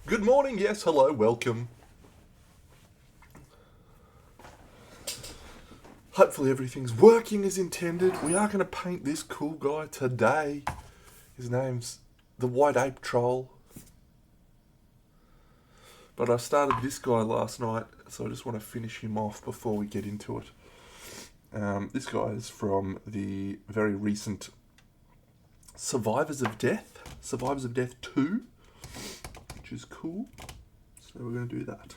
Good morning, yes, hello, welcome. Hopefully everything's working as intended. We are going to paint this cool guy today. His name's the White Ape Troll. But I started this guy last night, so I just want to finish him off before we get into it. This guy is from the very recent Survivors of Death 2, which is cool. So we're going to do that.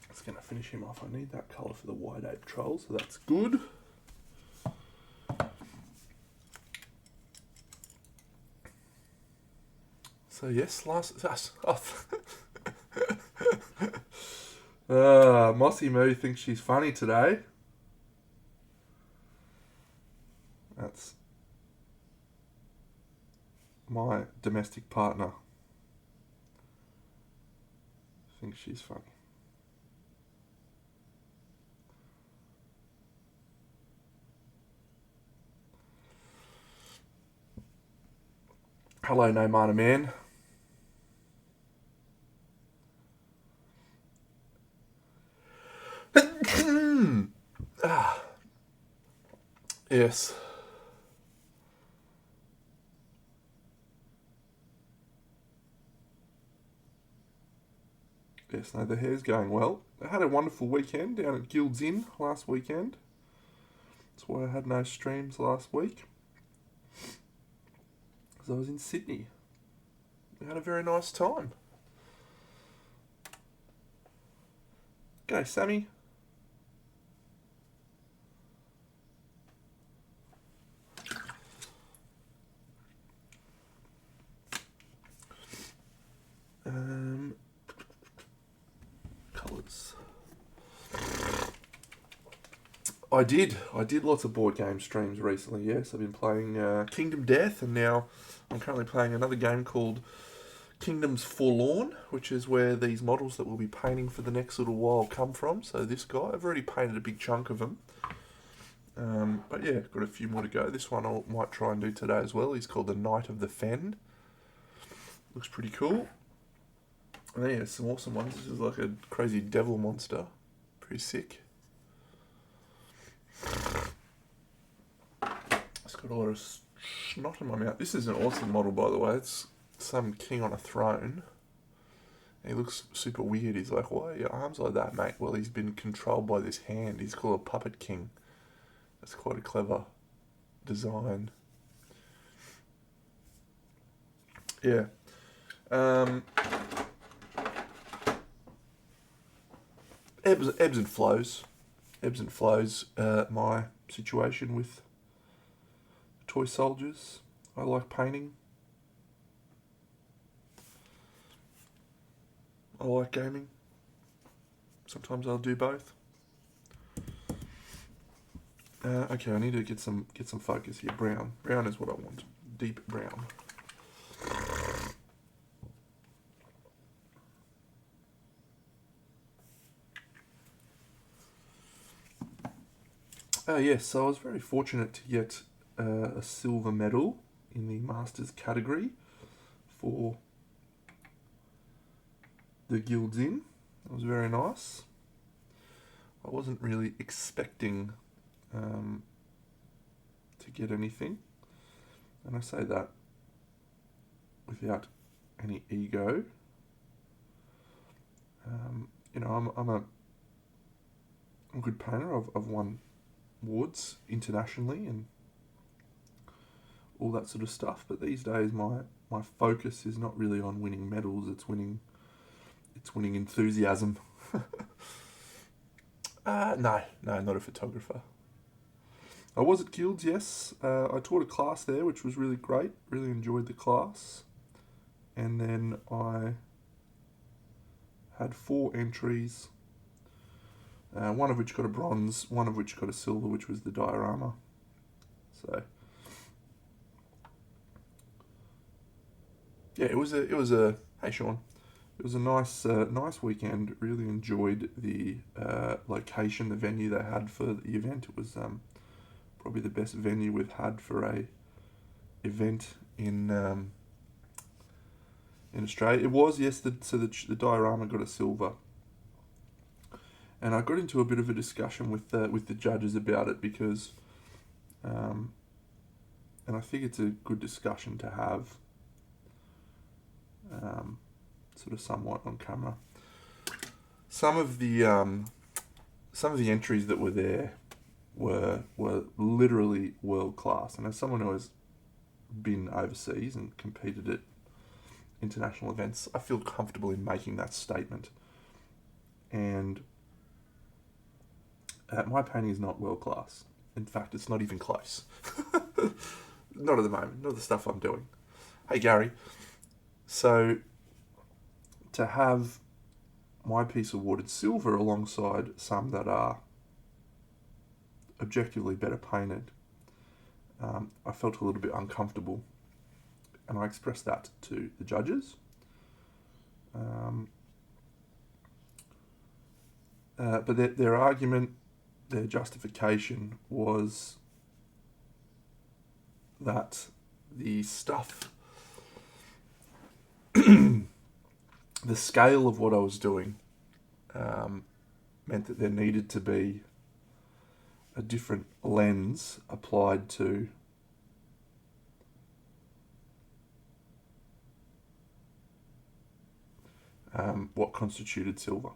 It's going to finish him off. I need that colour for the White Ape Troll, so that's good. So yes, Mossy Moo thinks she's funny today. That's my domestic partner. Thinks she's funny. Hello, No Mana Man. Yes. Yes, no, the hair's going well. I had a wonderful weekend down at Guild's Inn last weekend. That's why I had no streams last week. Because I was in Sydney. We had a very nice time. G'day, Sammy. Colours. I did lots of board game streams recently, yes. I've been playing Kingdom Death, and now I'm currently playing another game called Kingdom's Forlorn, which is where these models that we'll be painting for the next little while come from. So this guy, I've already painted a big chunk of him. But yeah, got a few more to go. This one I might try and do today as well. He's called the Knight of the Fen. Looks pretty cool. And then yeah, some awesome ones. This is like a crazy devil monster. Pretty sick. It's got a lot of snot in my mouth. This is an awesome model, by the way. It's some king on a throne. He looks super weird. He's like, why are your arms like that, mate? Well, he's been controlled by this hand. He's called a puppet king. That's quite a clever design. Yeah. Ebbs and flows. Ebbs and flows. My situation with toy soldiers. I like painting. I like gaming. Sometimes I'll do both. Okay, I need to get some focus here. Brown. Brown is what I want. Deep brown. Yes, so I was very fortunate to get a silver medal in the Masters category for the Guild's Inn. It was very nice. I wasn't really expecting to get anything, and I say that without any ego. I'm a good painter. I've won awards internationally and all that sort of stuff, but these days my focus is not really on winning medals. It's winning enthusiasm. No, not a photographer. I was at Guilds, yes. I taught a class there, which was really great. Really enjoyed the class. And then I had 4 entries, one of which got a bronze, one of which got a silver, which was the Diorama. So yeah, it was a hey Sean. It was a nice weekend. Really enjoyed the location, the venue they had for the event. It was probably the best venue we've had for a event in in Australia. It was, yes, the Diorama got a silver. And I got into a bit of a discussion with the judges about it because, and I think it's a good discussion to have, sort of somewhat on camera. Some of the entries that were there were literally world class, and as someone who has been overseas and competed at international events, I feel comfortable in making that statement. And my painting is not world class. In fact, it's not even close. Not at the moment. Not the stuff I'm doing. Hey, Gary. So, to have my piece awarded silver alongside some that are objectively better painted, I felt a little bit uncomfortable. And I expressed that to the judges. But their argument, their justification was that the stuff, the scale of what I was doing, meant that there needed to be a different lens applied to what constituted silver.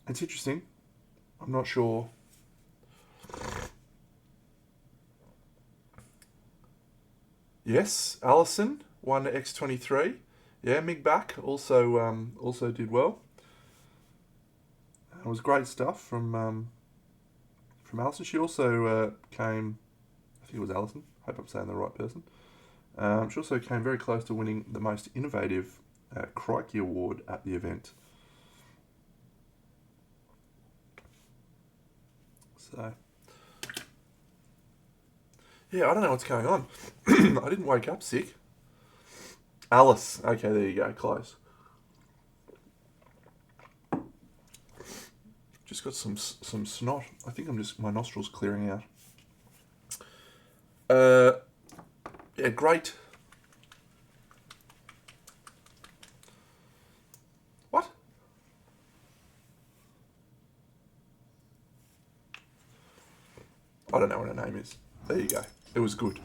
It's interesting. I'm not sure. Yes, Allison won X23. Yeah, Mig Back also did well. It was great stuff from Allison. She also came. I think it was Allison. Hope I'm saying the right person. She also came very close to winning the most innovative Crikey Award at the event. So, yeah, I don't know what's going on. I didn't wake up sick. Alice. Okay, there you go. Close. Just got some snot. I think my nostrils clearing out. Yeah, great. What? I don't know what her name is. There you go. It was good.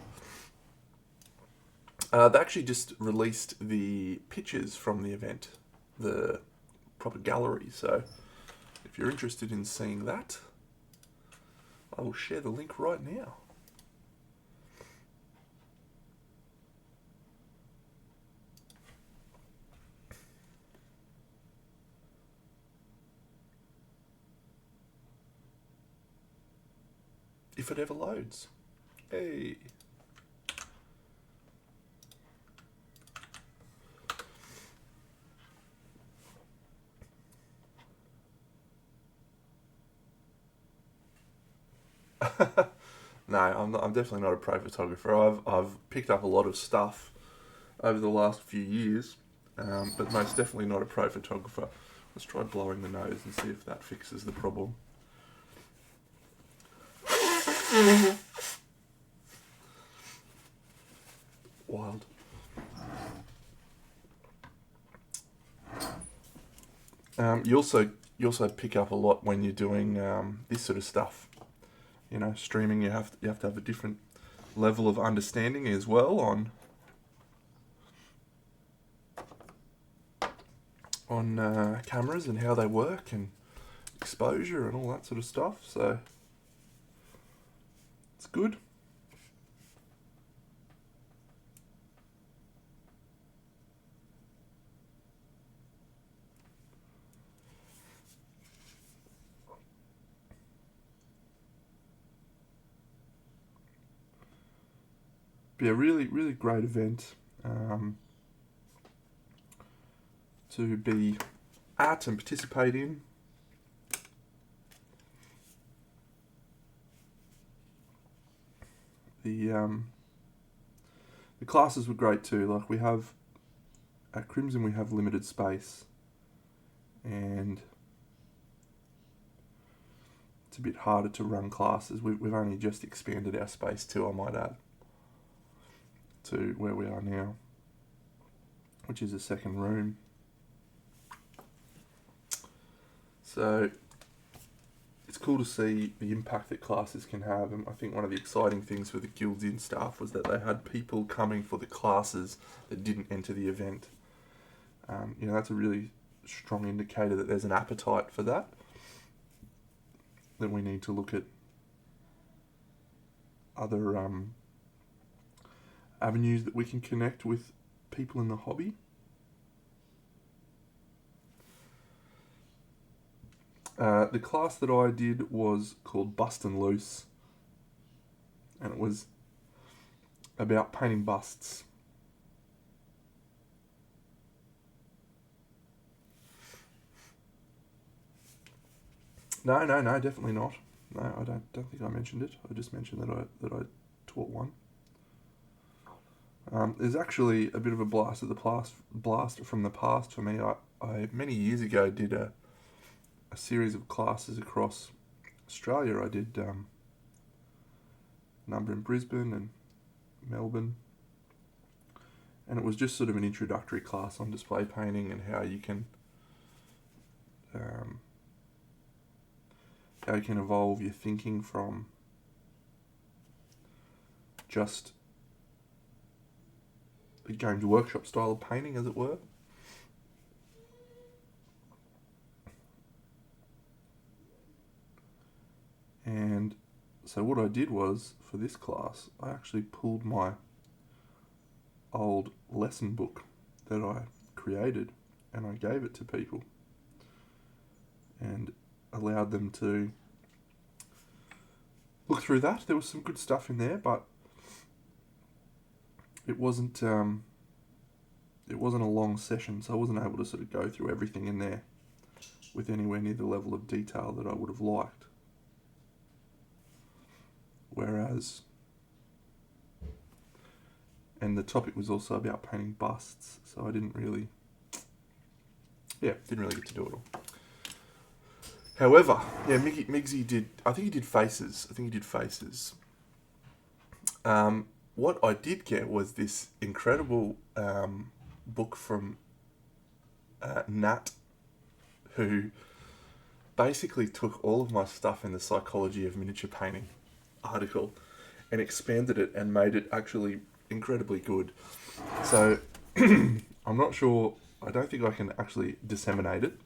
They actually just released the pictures from the event, the proper gallery. So if you're interested in seeing that, I will share the link right now. If it ever loads. Hey. No, I'm definitely not a pro photographer. I've picked up a lot of stuff over the last few years, but most definitely not a pro photographer. Let's try blowing the nose and see if that fixes the problem. Wild. You also pick up a lot when you're doing this sort of stuff. You know, streaming. You have to have a different level of understanding as well on cameras and how they work and exposure and all that sort of stuff. So it's good. Be a really, really great event to be at and participate in. The classes were great too. Like we have at Crimson, we have limited space, and it's a bit harder to run classes. We've only just expanded our space too, I might add, to where we are now, which is a second room. So it's cool to see the impact that classes can have, and I think one of the exciting things for the Guilds Inn staff was that they had people coming for the classes that didn't enter the event. That's a really strong indicator that there's an appetite for that. Then we need to look at other avenues that we can connect with people in the hobby. The class that I did was called Bustin' Loose, and it was about painting busts. No, definitely not. No, I don't think I mentioned it. I just mentioned that I taught one. There's actually a bit of a blast from the past for me. I many years ago did a series of classes across Australia. I did a number in Brisbane and Melbourne, and it was just sort of an introductory class on display painting and how you can evolve your thinking from just the Games Workshop style of painting, as it were. And so what I did was, for this class, I actually pulled my old lesson book that I created and I gave it to people and allowed them to look through that. There was some good stuff in there, but it wasn't a long session, so I wasn't able to sort of go through everything in there with anywhere near the level of detail that I would have liked. Whereas, and the topic was also about painting busts, so I didn't really get to do it all. However, yeah, Migsy did, I think he did faces. What I did get was this incredible book from Nat, who basically took all of my stuff in the Psychology of Miniature Painting article and expanded it and made it actually incredibly good. So I'm not sure, I don't think I can actually disseminate it,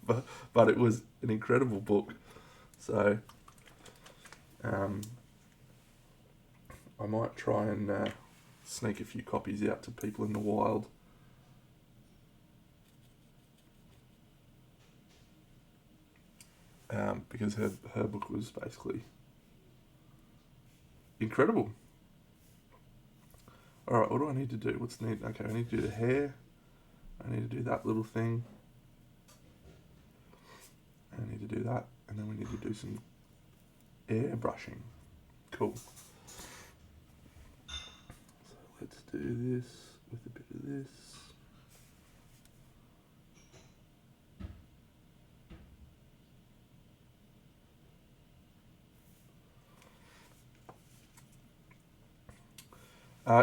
but it was an incredible book. So I might try and sneak a few copies out to people in the wild. Because her book was basically incredible. Alright, what do I need to do? What's needed? Okay, I need to do the hair. I need to do that little thing. I need to do that. And then we need to do some airbrushing. Cool. So let's do this with a bit of this.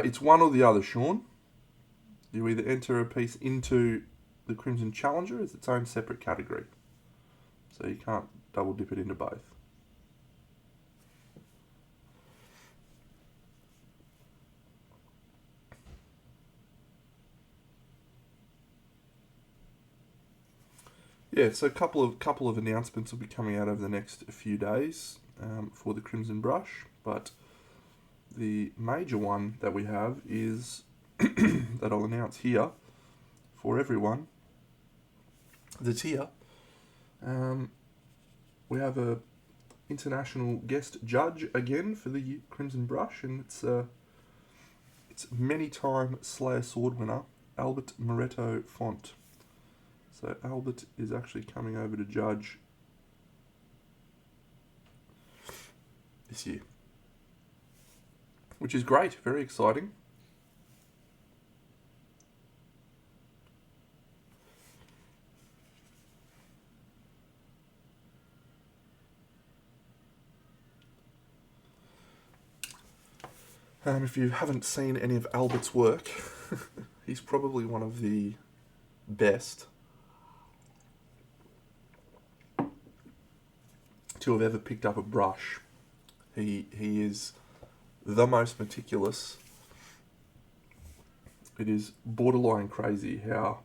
It's one or the other, Sean. You either enter a piece into the Crimson Challenger as its own separate category. So you can't double dip it into both. Yeah, so a couple of announcements will be coming out over the next few days for the Crimson Brush, but the major one that we have is that I'll announce here for everyone that's here. We have a international guest judge again for the Crimson Brush, and it's many-time Slayer Sword winner Albert Moretto Font. So Albert is actually coming over to judge this year, which is great, very exciting. If you haven't seen any of Albert's work, he's probably one of the best to have ever picked up a brush. He is the most meticulous. It is borderline crazy how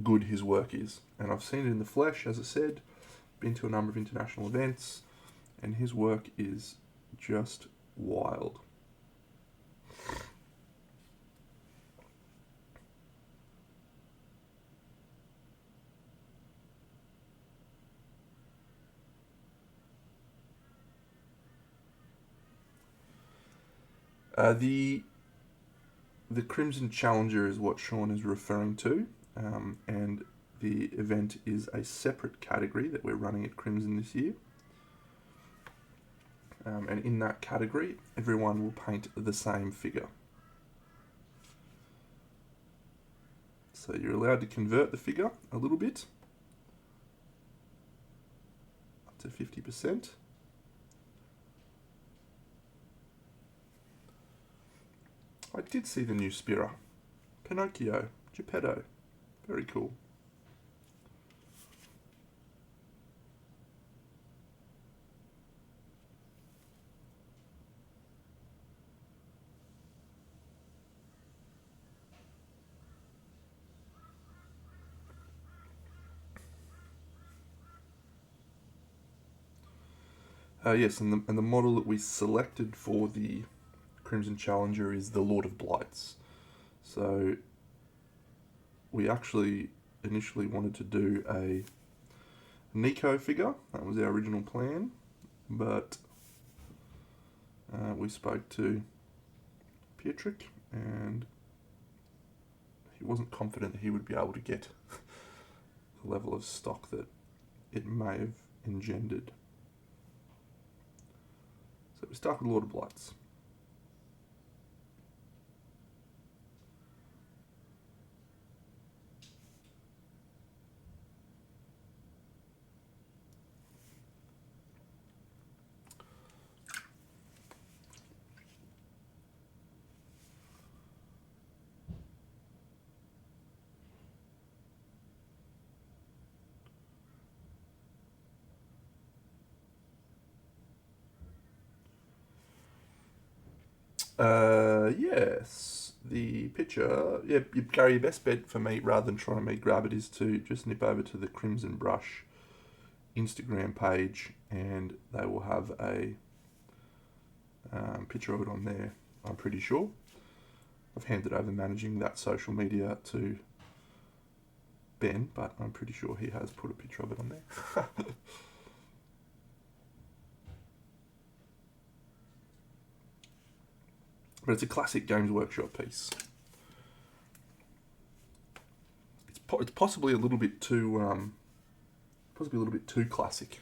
good his work is. And I've seen it in the flesh, as I said, been to a number of international events, and his work is just wild. The Crimson Challenger is what Sean is referring to, and the event is a separate category that we're running at Crimson this year. And in that category, everyone will paint the same figure. So you're allowed to convert the figure a little bit, up to 50%. I did see the new Spira. Pinocchio, Geppetto. Very cool. Yes, and the model that we selected for the Crimson Challenger is the Lord of Blights. So we actually initially wanted to do a Nico figure. That was our original plan, but we spoke to Pietrek, and he wasn't confident that he would be able to get the level of stock that it may have engendered. So we stuck with Lord of Blights. Yes, the picture, yeah, Gary, your best bet for me, rather than trying to me grab it, is to just nip over to the Crimson Brush Instagram page, and they will have a picture of it on there, I'm pretty sure. I've handed over managing that social media to Ben, but I'm pretty sure he has put a picture of it on there. But it's a classic Games Workshop piece. It's possibly a little bit too classic.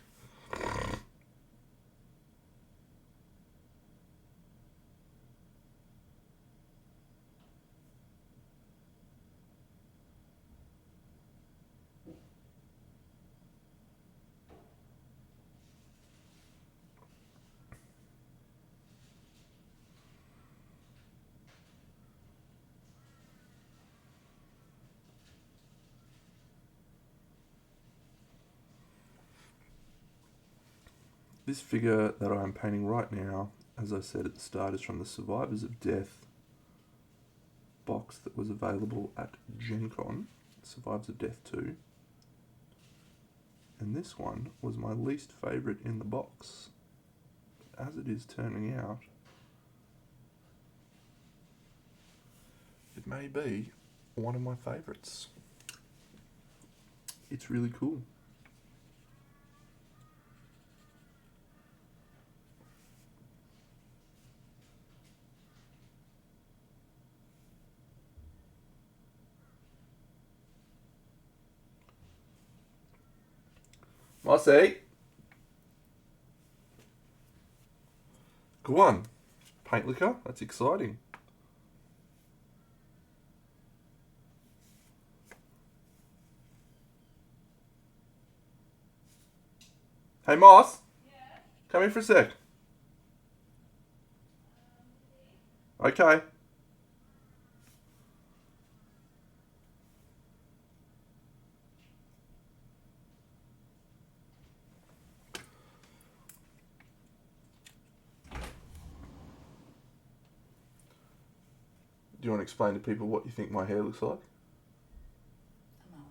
This figure that I'm painting right now, as I said at the start, is from the Survivors of Death box that was available at Gen Con, Survivors of Death 2. And this one was my least favourite in the box. But as it is turning out, it may be one of my favourites. It's really cool. Mossy. Go on. Paint liquor? That's exciting. Hey, Moss. Yeah? Come in for a sec. Okay. Do you want to explain to people what you think my hair looks like? A mullet.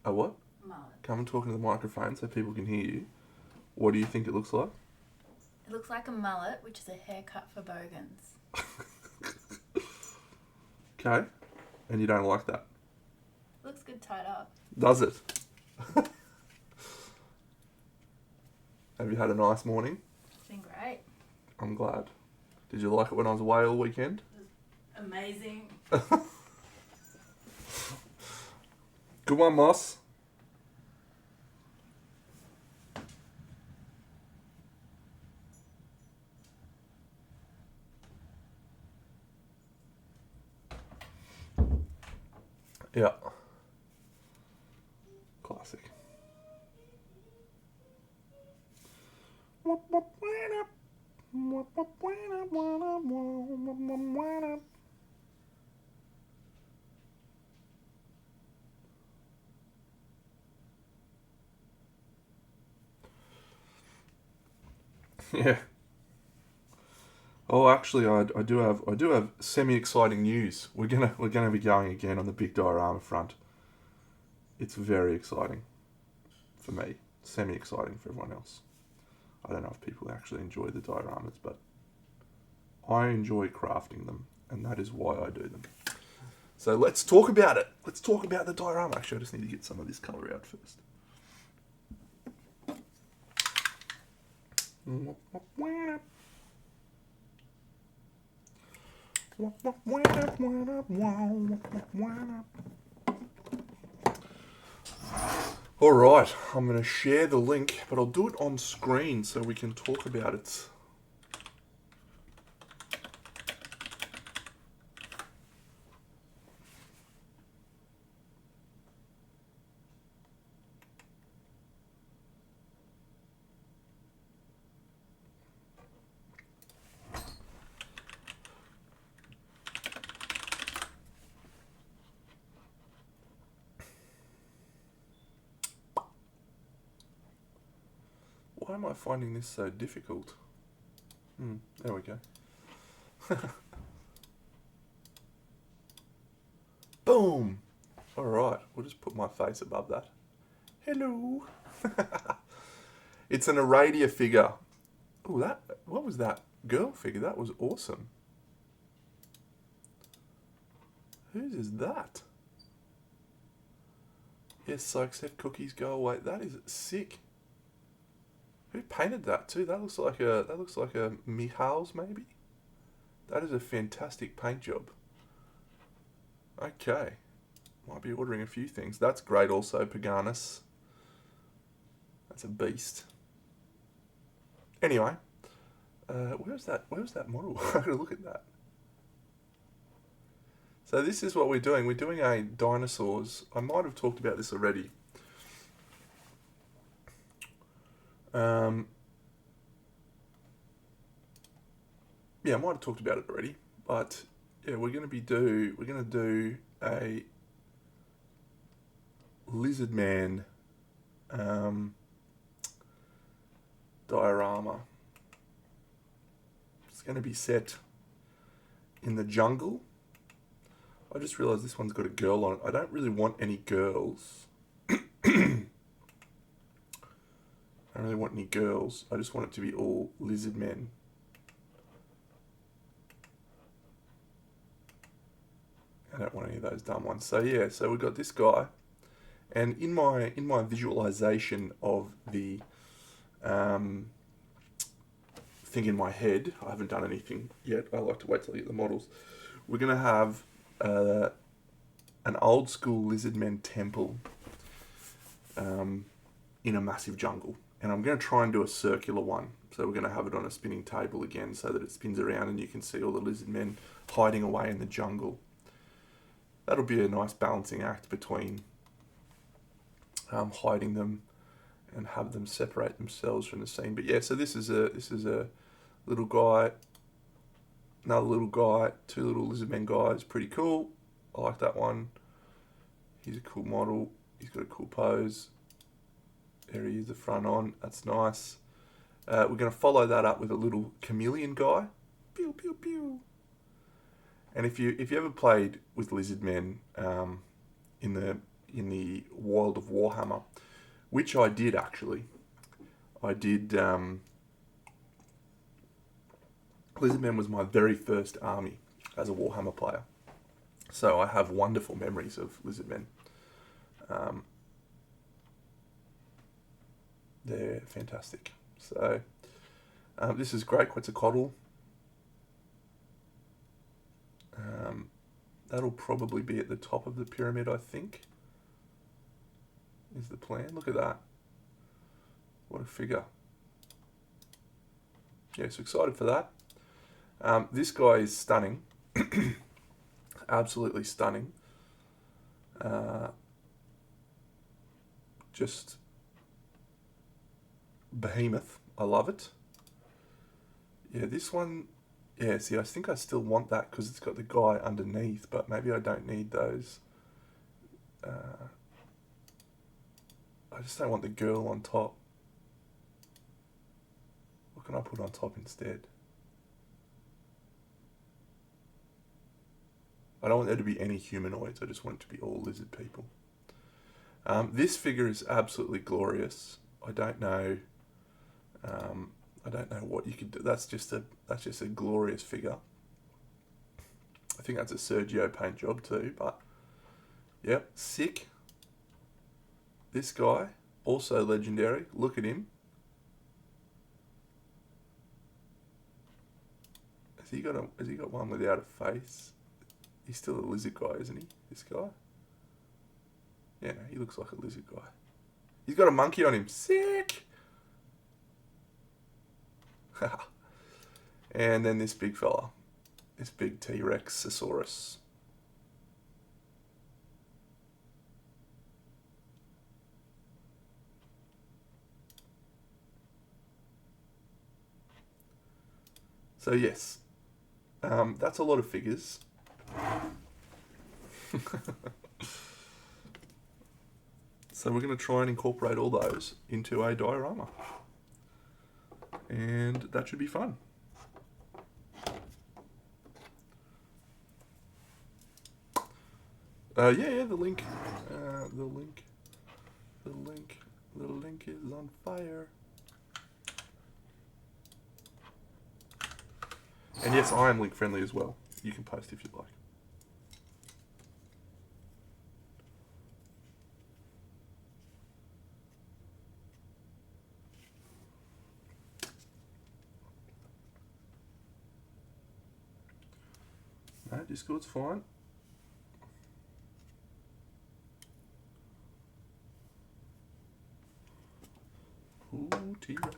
A what? Mullet. Come and talk into the microphone so people can hear you. What do you think it looks like? It looks like a mullet, which is a haircut for bogans. Okay. And you don't like that? Looks good tied up. Does it? Have you had a nice morning? It's been great. I'm glad. Did you like it when I was away all weekend? Amazing. Good one, Moss. Yeah. Classic. Yeah. Oh, actually, I do have semi-exciting news. We're gonna be going again on the big diorama front. It's very exciting for me. Semi-exciting for everyone else. I don't know if people actually enjoy the dioramas, but I enjoy crafting them, and that is why I do them. So let's talk about it. Let's talk about the diorama. Actually, I just need to get some of this colour out first. All right, I'm going to share the link, but I'll do it on screen so we can talk about it. Why am I finding this so difficult? There we go. Boom! Alright, we'll just put my face above that. Hello! It's an Aradia figure. Oh, what was that? Girl figure? That was awesome. Whose is that? Yes, Sykes said cookies go away. That is sick. Who painted that too? That looks like a Mihal's maybe. That is a fantastic paint job. Okay, might be ordering a few things. That's great. Also, Paganis. That's a beast. Anyway, where's that? Where's that model? I gotta look at that. So this is what we're doing. We're doing a dinosaurs. I might have talked about this already. Yeah, I might have talked about it already, but yeah, we're gonna do a lizard man diorama. It's gonna be set in the jungle. I just realised this one's got a girl on it. I don't really want any girls. I don't really want any girls. I just want it to be all lizard men. I don't want any of those dumb ones. So yeah, so we've got this guy, and in my visualization of the thing in my head, I haven't done anything yet. I like to wait till I get the models. We're gonna have an old school lizard men temple in a massive jungle, and I'm going to try and do a circular one. So we're going to have it on a spinning table again so that it spins around and you can see all the lizard men hiding away in the jungle. That'll be a nice balancing act between hiding them and have them separate themselves from the scene. But yeah, so this is a little guy Another little guy, two little lizard men guys, pretty cool. I like that one. He's a cool model. He's got a cool pose. There he is, the front on. That's nice. We're going to follow that up with a little chameleon guy. Pew pew pew. And if you ever played with lizard men in the Wild of Warhammer, which I did actually, I did. Lizard men was my very first army as a Warhammer player, so I have wonderful memories of lizard men. They're fantastic. So this is great. Quetzalcoatl. That'll probably be at the top of the pyramid, I think, is the plan. Look at that. What a figure. Yeah, so excited for that. This guy is stunning. Absolutely stunning. Just behemoth. I love it. Yeah, this one... Yeah, see, I think I still want that because it's got the guy underneath, but maybe I don't need those. I just don't want the girl on top. What can I put on top instead? I don't want there to be any humanoids. I just want it to be all lizard people. This figure is absolutely glorious. I don't know what you could do. That's just a glorious figure. I think that's a Sergio paint job too, but yep, sick. This guy, also legendary. Look at him. Has he got one without a face? He's still a lizard guy, isn't he? This guy? Yeah, no, he looks like a lizard guy. He's got a monkey on him. Sick! And then this big fella. This big T-Rex-osaurus. So yes, that's a lot of figures. So we're going to try and incorporate all those into a diorama. And that should be fun. Yeah, the link is on fire. And yes, I am link friendly as well. You can post if you'd like. No, Discord's fine. Ooh, T-Rex.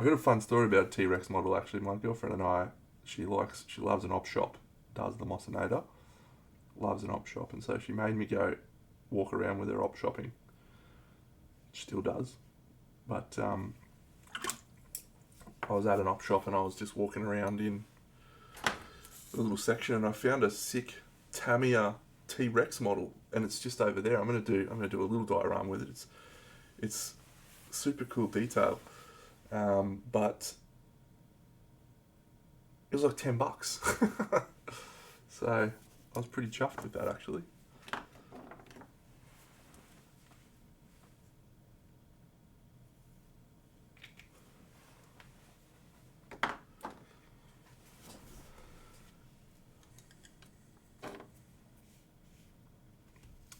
I got a fun story about a T-Rex model actually. My girlfriend and I, she loves an op shop, does the Mossinator, loves an op shop, and so she made me go walk around with her op shopping. She still does, but I was at an op shop and I was just walking around in a little section and I found a sick Tamiya T-Rex model, and it's just over there. I'm gonna do a little diorama with it. It's super cool detail, but it was like $10. So I was pretty chuffed with that actually.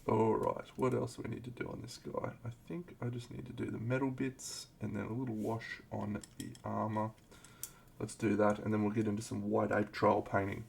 Alright, what else do we need to do on this guy? I think I just need to do the metal bits and then a little wash on the armour. Let's do that, and then we'll get into some white ape trial painting.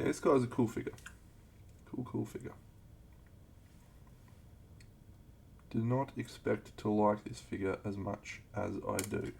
Yeah, this guy's a cool figure. Cool figure. Did not expect to like this figure as much as I do.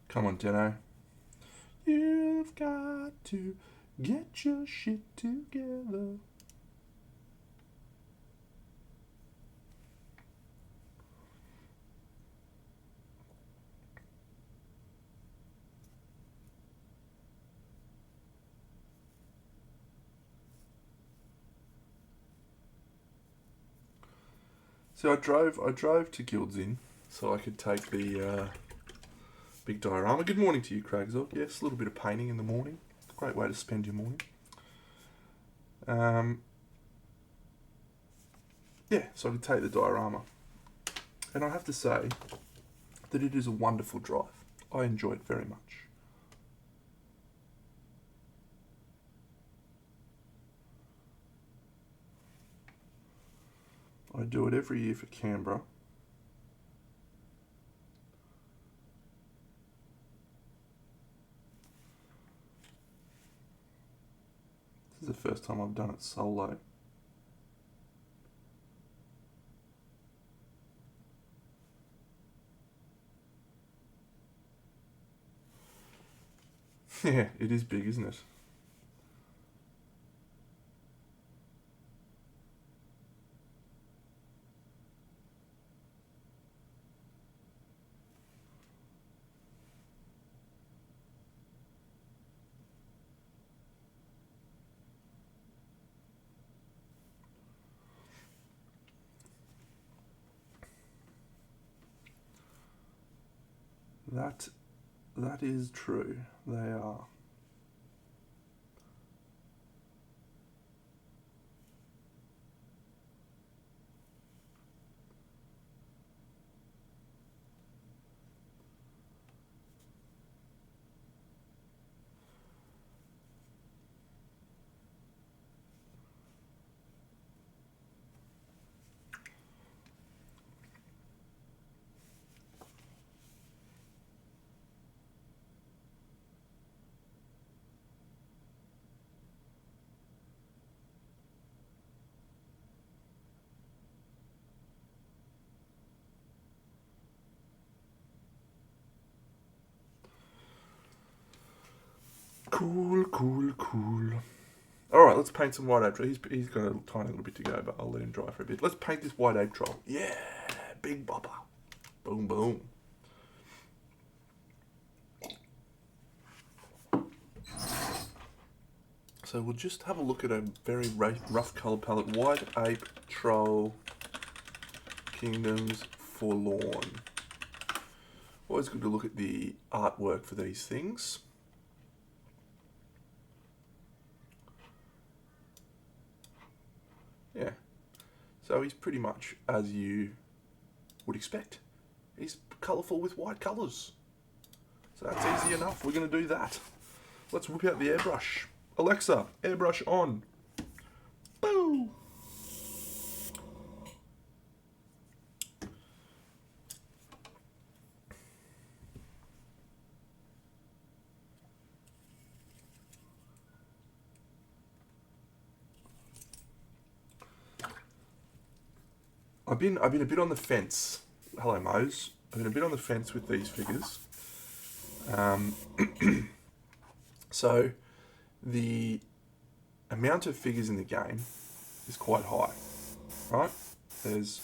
Come on, Deno. You've got to get your shit together. So I drove to Guilds Inn so I could take the big diorama. Good morning to you, Craigsor. Yes, a little bit of painting in the morning. Great way to spend your morning. Yeah, so I could take the diorama. And I have to say that it is a wonderful drive. I enjoy it very much. I do it every year for Canberra. This is the first time I've done it solo. Yeah, it is big, isn't it? That is true. They are. Cool. Alright, let's paint some white ape troll. He's got a tiny little bit to go, but I'll let him dry for a bit. Let's paint this white ape troll. Yeah, big bopper. Boom, boom. So we'll just have a look at a very rough colour palette. White ape troll, Kingdoms, Forlorn. Always good to look at the artwork for these things. Yeah, so he's pretty much as you would expect. He's colourful with white colours. So that's easy enough. We're going to do that. Let's whip out the airbrush. Alexa, airbrush on. Boo! I've been a bit on the fence. Hello, Mose. I've been a bit on the fence with these figures. So the amount of figures in the game is quite high, right? There's,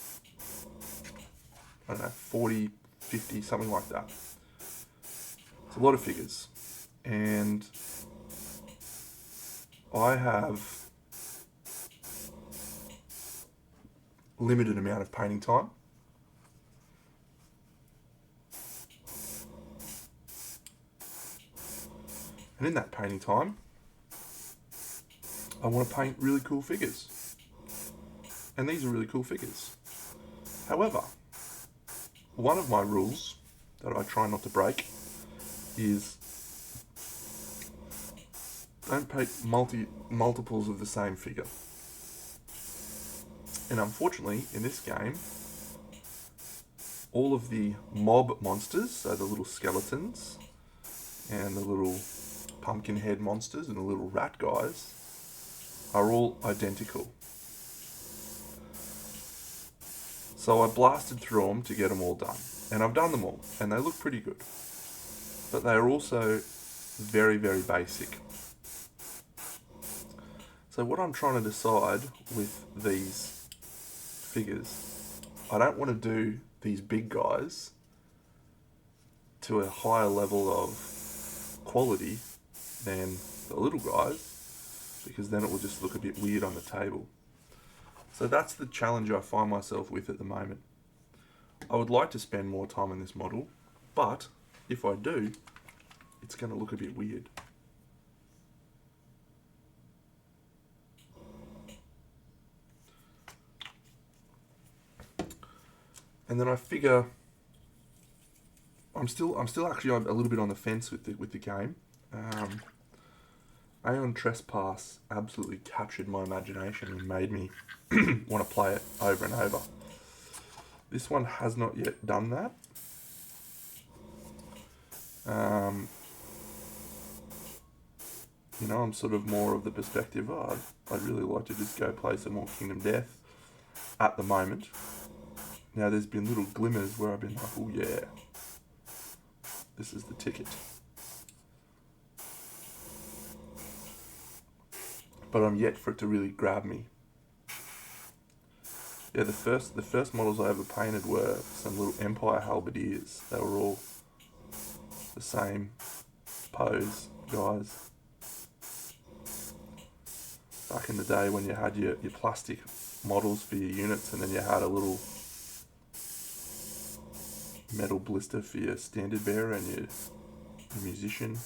I don't know, 40, 50, something like that. It's a lot of figures. And I have limited amount of painting time. And in that painting time, I want to paint really cool figures. And these are really cool figures. However, one of my rules that I try not to break is don't paint multiples of the same figure. And unfortunately, in this game, all of the mob monsters, so the little skeletons and the little pumpkin head monsters and the little rat guys, are all identical. So I blasted through them to get them all done. And I've done them all, and they look pretty good. But they are also very, very basic. So what I'm trying to decide with these figures, I don't want to do these big guys to a higher level of quality than the little guys, because then it will just look a bit weird on the table. So that's the challenge I find myself with at the moment. I would like to spend more time on this model, but if I do, it's going to look a bit weird. And then I figure I'm still actually a little bit on the fence with the game. Aeon Trespass absolutely captured my imagination and made me want to play it over and over. This one has not yet done that. You know, I'm sort of more of the perspective, I'd really like to just go play some more Kingdom Death at the moment. Now, there's been little glimmers where I've been like, oh yeah, this is the ticket. But I'm yet for it to really grab me. Yeah, the first models I ever painted were some little Empire halberdiers. They were all the same pose guys. Back in the day when you had your plastic models for your units, and then you had a little metal blister for your standard bearer and your musician.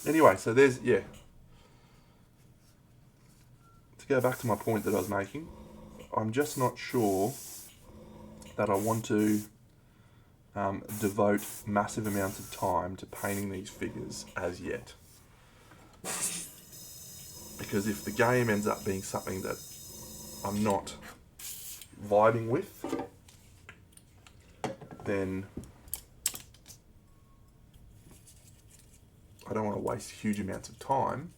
Anyway, so there's, yeah. To go back to my point that I was making, I'm just not sure that I want to devote massive amounts of time to painting these figures as yet. Because if the game ends up being something that I'm not vibing with, then I don't want to waste huge amounts of time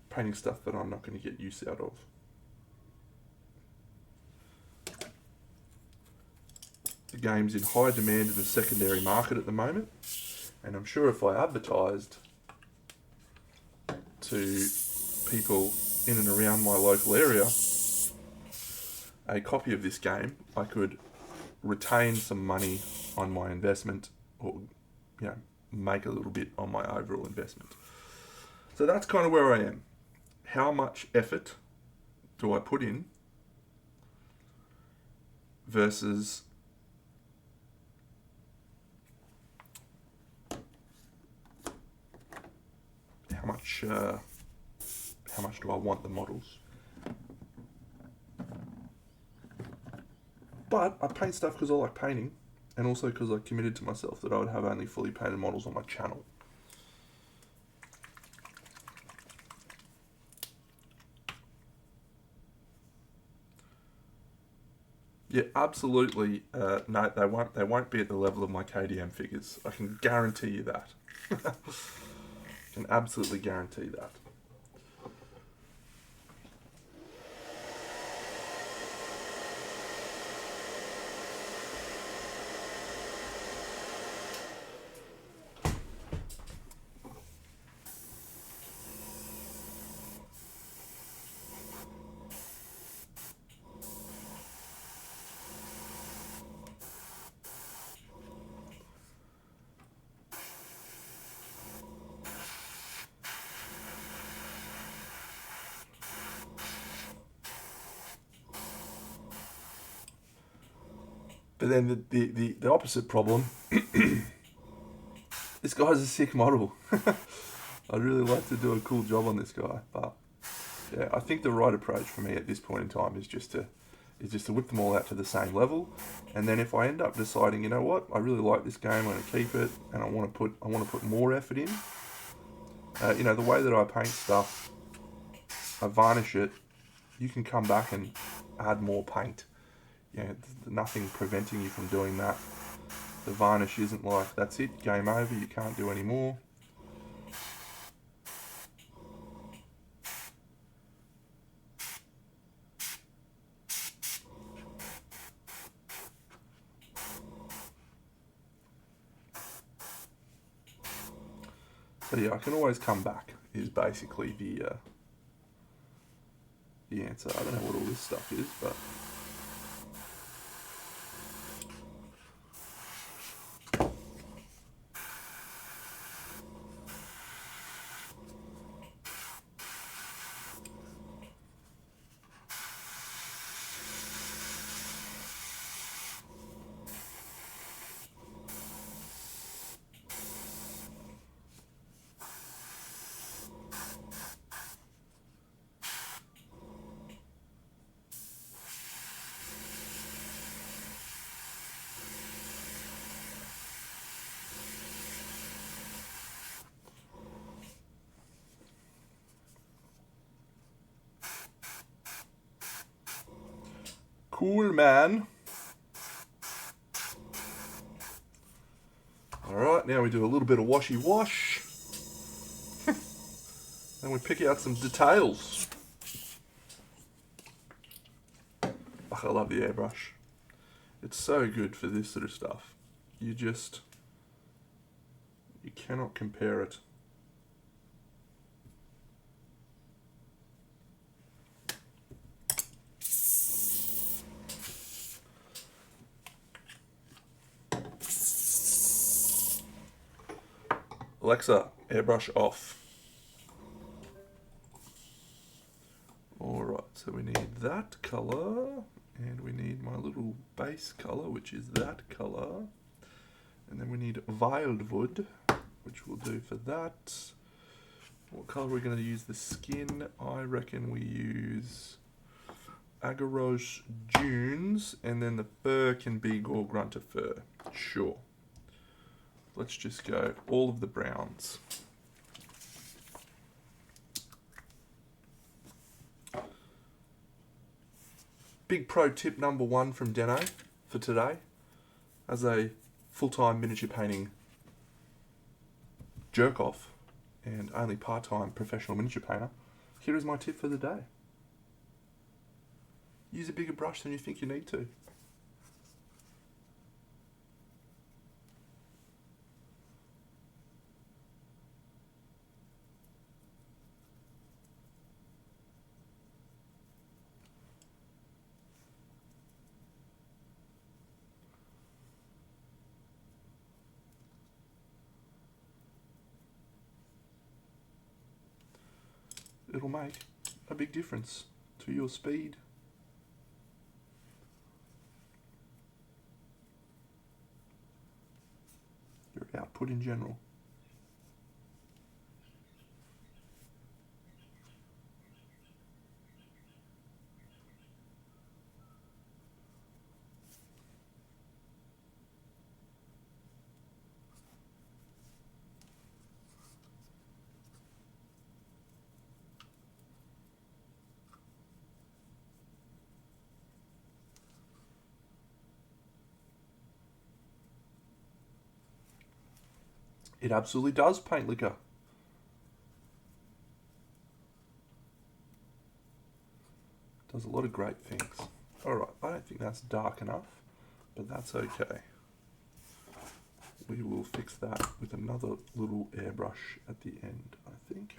painting stuff that I'm not going to get use out of. The game's in high demand in the secondary market at the moment, and I'm sure if I advertised to people in and around my local area a copy of this game, I could retain some money on my investment, or make a little bit on my overall investment. So that's kind of where I am. How much effort do I put in versus how much do I want the models? But I paint stuff because I like painting, and also because I committed to myself that I would have only fully painted models on my channel. Yeah, absolutely. No, they won't be at the level of my KDM figures. I can guarantee you that. I can absolutely guarantee that. But then the opposite problem, this guy's a sick model. I'd really like to do a cool job on this guy, but yeah, I think the right approach for me at this point in time is just to whip them all out to the same level, and then if I end up deciding, you know what, I really like this game, I'm going to keep it, and I want to put more effort in. The way that I paint stuff, I varnish it. You can come back and add more paint. There's nothing preventing you from doing that. The varnish isn't like, that's it, game over, you can't do any more. So yeah, I can always come back is basically the answer. I don't know what all this stuff is, but cool, man. Alright, now we do a little bit of washy wash. And we pick out some details. I love the airbrush. It's so good for this sort of stuff. You cannot compare it. Alexa, airbrush off. Alright, so we need that colour, and we need my little base colour, which is that colour. And then we need wildwood, which we'll do for that. What colour are we going to use the skin? I reckon we use Agaroche Dunes, and then the fur can be Gorgrunta fur. Sure. Let's just go all of the browns. Big pro tip number 1 from Deno for today. As a full-time miniature painting jerk-off and only part-time professional miniature painter, here is my tip for the day. Use a bigger brush than you think you need to. It'll make a big difference to your speed. Your output in general. It absolutely does paint liquor. Does a lot of great things. Alright, I don't think that's dark enough, but that's okay. We will fix that with another little airbrush at the end, I think.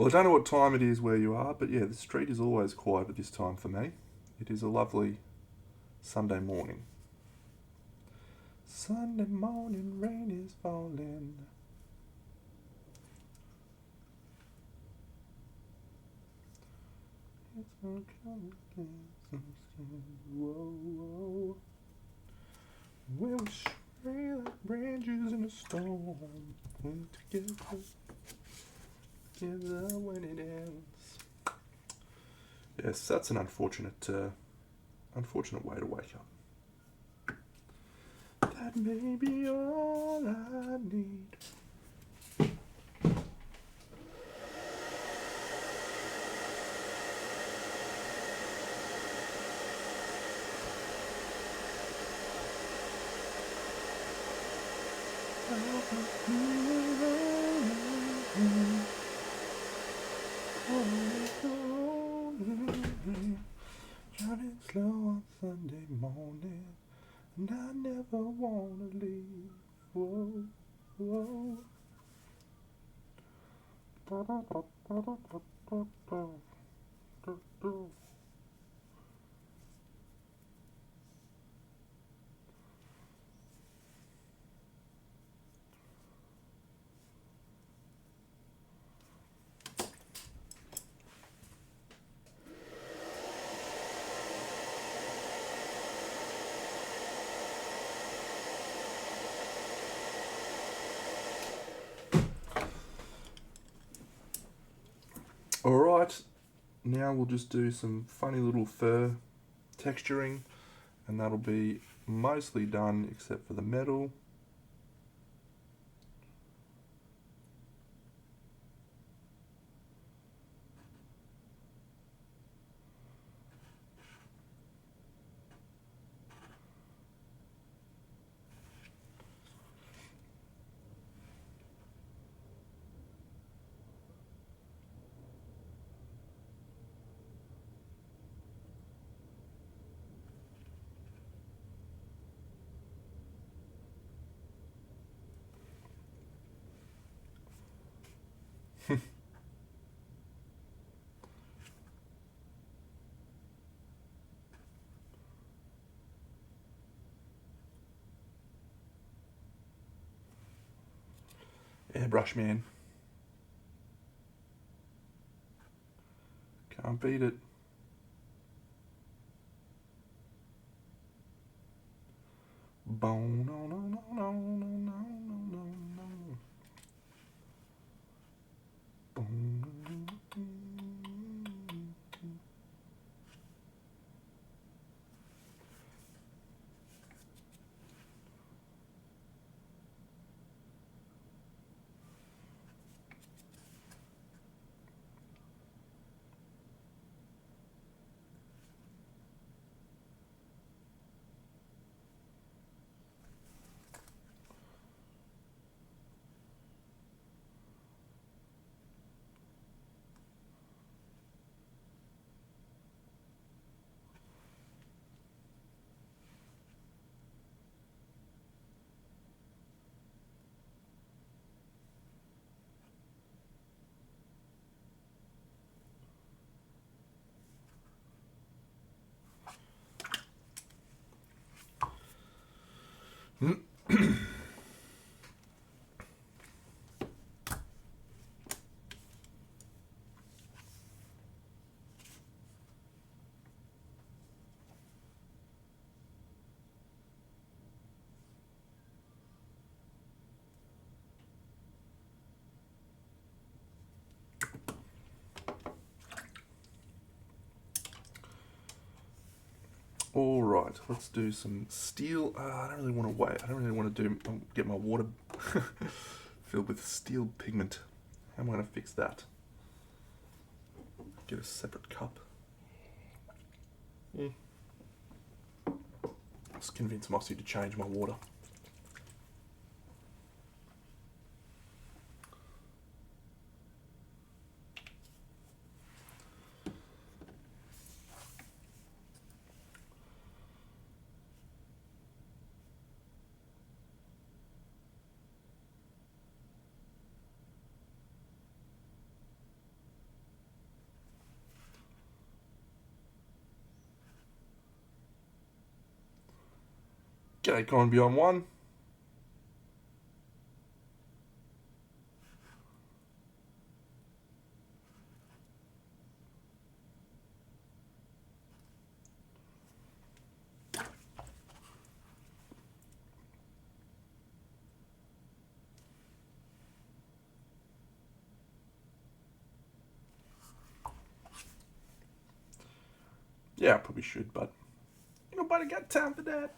Well, I don't know what time it is where you are, but yeah, the street is always quiet at this time for me. It is a lovely Sunday morning. Sunday morning, rain is falling. It's gonna come again. Whoa, whoa. We'll stray like branches in a storm. We're together when it ends. Yes, that's an unfortunate way to wake up. That may be all I need. Driving slow on Sunday morning, and I never wanna leave. Whoa, whoa. Alright, now we'll just do some funny little fur texturing, and that'll be mostly done except for the metal. Airbrush man. Can't beat it. Bone, no, no, no, no, no, no, no, no. Bone. All right, let's do some steel. I don't really want to wait. I don't really want to get my water filled with steel pigment. How am I going to fix that? Get a separate cup. Let's convince Mossy to change my water. G'day, Gone Beyond One. Yeah, I probably should, but ain't nobody got time for that.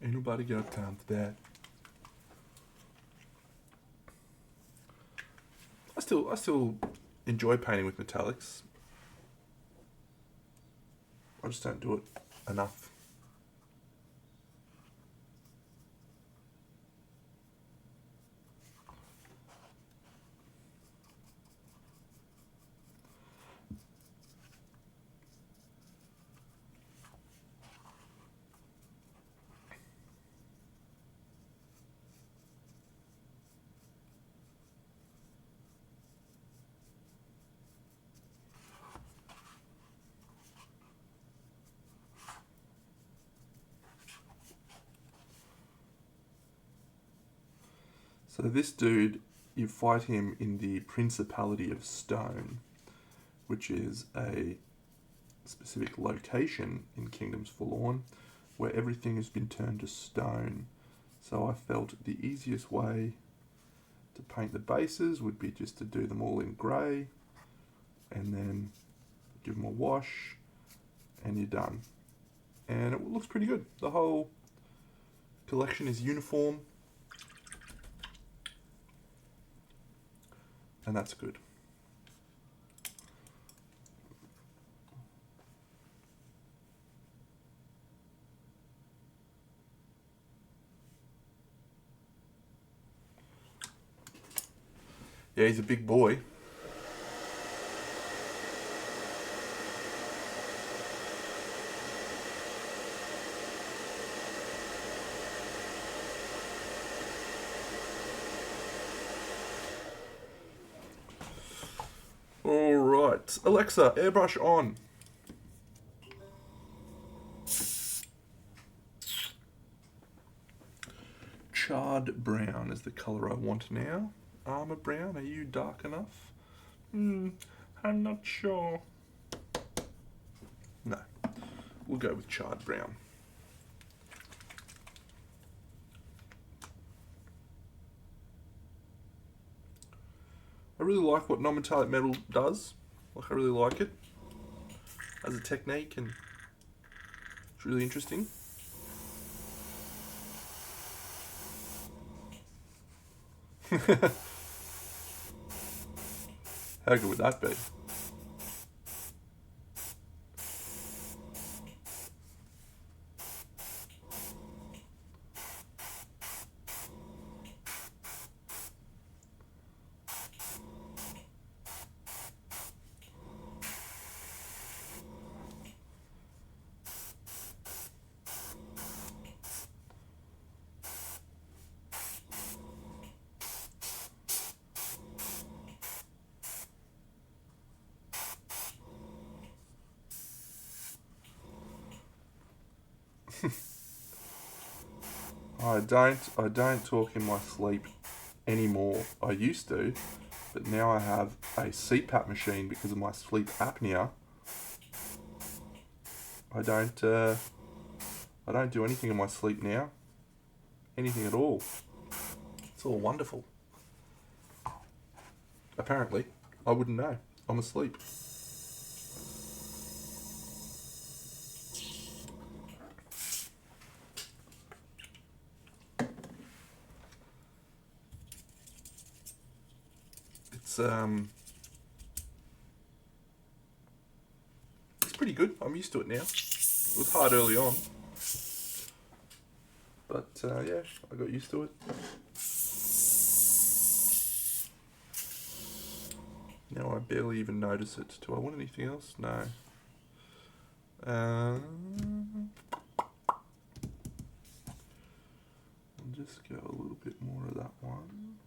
Ain't nobody got time for that. I still enjoy painting with metallics. I just don't do it enough. So this dude, you fight him in the Principality of Stone, which is a specific location in Kingdoms Forlorn where everything has been turned to stone. So I felt the easiest way to paint the bases would be just to do them all in grey and then give them a wash and you're done. And it looks pretty good. The whole collection is uniform and that's good. Yeah, he's a big boy. All right, Alexa, airbrush on. Charred brown is the colour I want now. Armour brown, are you dark enough? I'm not sure. No, we'll go with charred brown. I really like what non-metallic metal does. Like, I really like it as a technique and it's really interesting. How good would that be? I don't talk in my sleep anymore. I used to, but now I have a CPAP machine because of my sleep apnea. I don't do anything in my sleep now. Anything at all. It's all wonderful. Apparently, I wouldn't know. I'm asleep. It's pretty good. I'm used to it now. It was hard early on, but yeah, I got used to it. Now I barely even notice it. Do I want anything else? No. just go a little bit more of that one.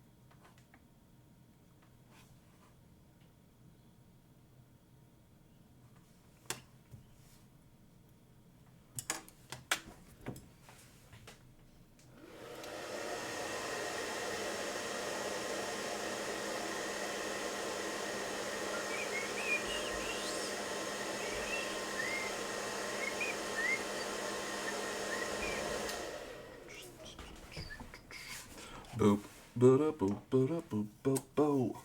Boop, ba-da, boop, ba-da, boop, boop, bo.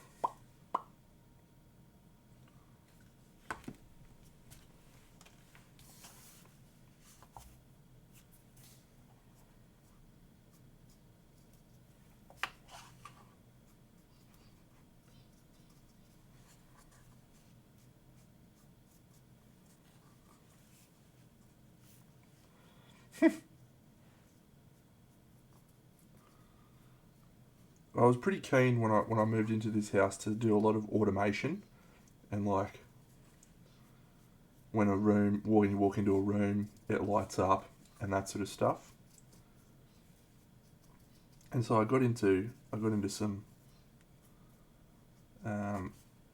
I was pretty keen when I moved into this house to do a lot of automation, and like when you walk into a room, it lights up and that sort of stuff. And so I got into some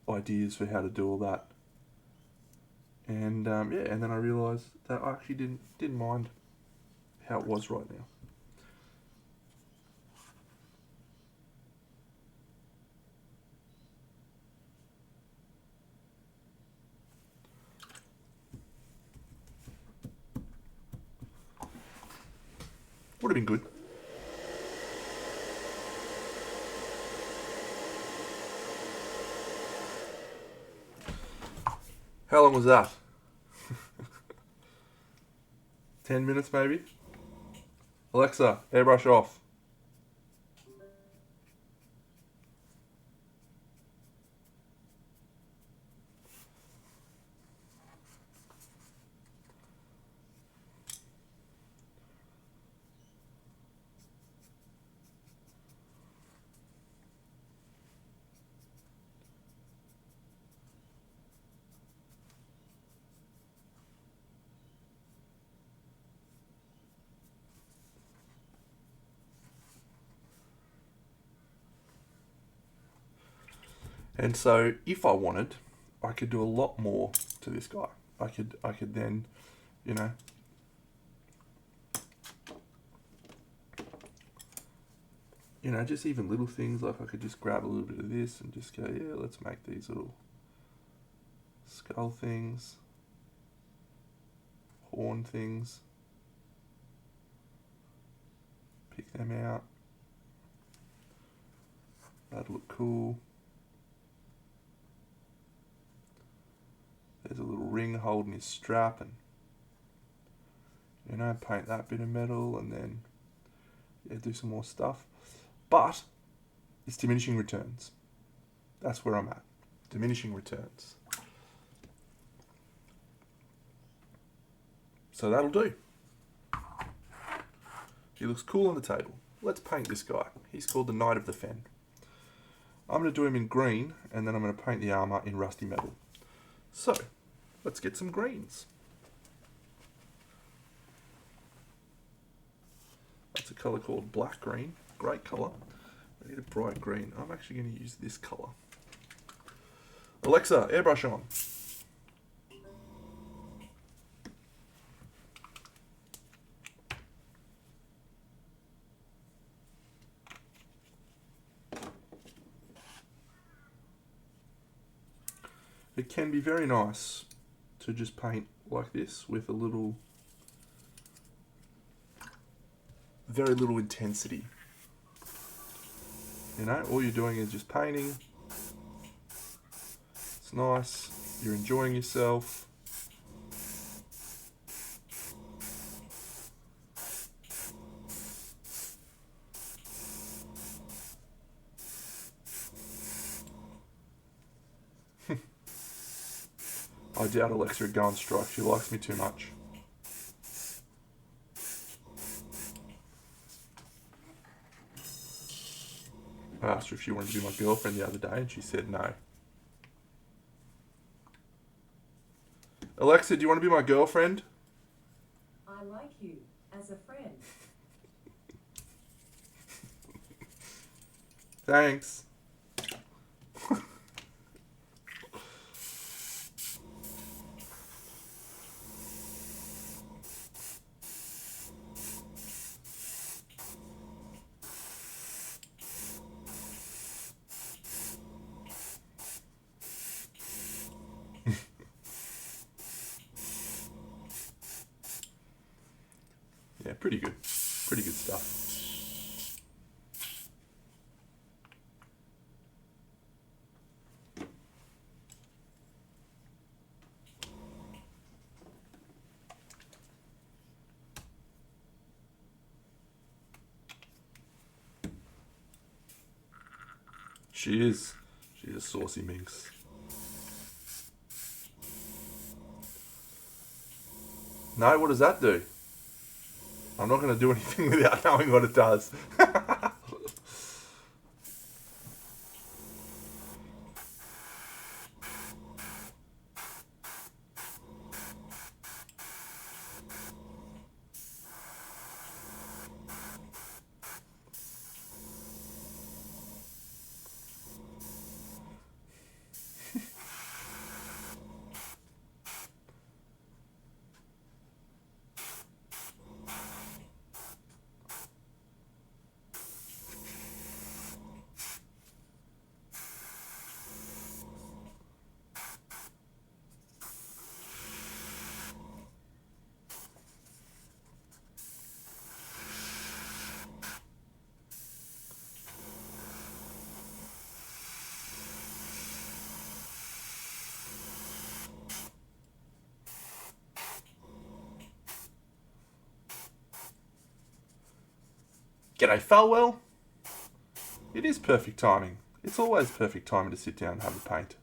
ideas for how to do all that, and and then I realised that I actually didn't mind how it was right now. Would have been good. How long was that? 10 minutes maybe? Alexa, airbrush off. And so if I wanted, I could do a lot more to this guy. I could then, you know, just even little things, like I could just grab a little bit of this and just go, yeah, let's make these little skull things, horn things, pick them out. That'd look cool. There's a little ring holding his strap, and paint that bit of metal, and then do some more stuff. But it's diminishing returns. That's where I'm at. Diminishing returns. So that'll do. He looks cool on the table. Let's paint this guy. He's called the Knight of the Fen. I'm going to do him in green, and then I'm going to paint the armour in rusty metal. So, let's get some greens. That's a colour called black green. Great colour. I need a bright green. I'm actually going to use this colour. Alexa, airbrush on. It can be very nice to just paint like this with very little intensity. All you're doing is just painting. It's nice. You're enjoying yourself. I doubt Alexa would go on strike. She likes me too much. I asked her if she wanted to be my girlfriend the other day, and she said no. Alexa, do you want to be my girlfriend? I like you as a friend. Thanks. Yeah, pretty good. Pretty good stuff. She is. She's a saucy minx. No, what does that do? I'm not going to do anything without knowing what it does. G'day, Falwell. It is perfect timing. It's always perfect timing to sit down and have a paint.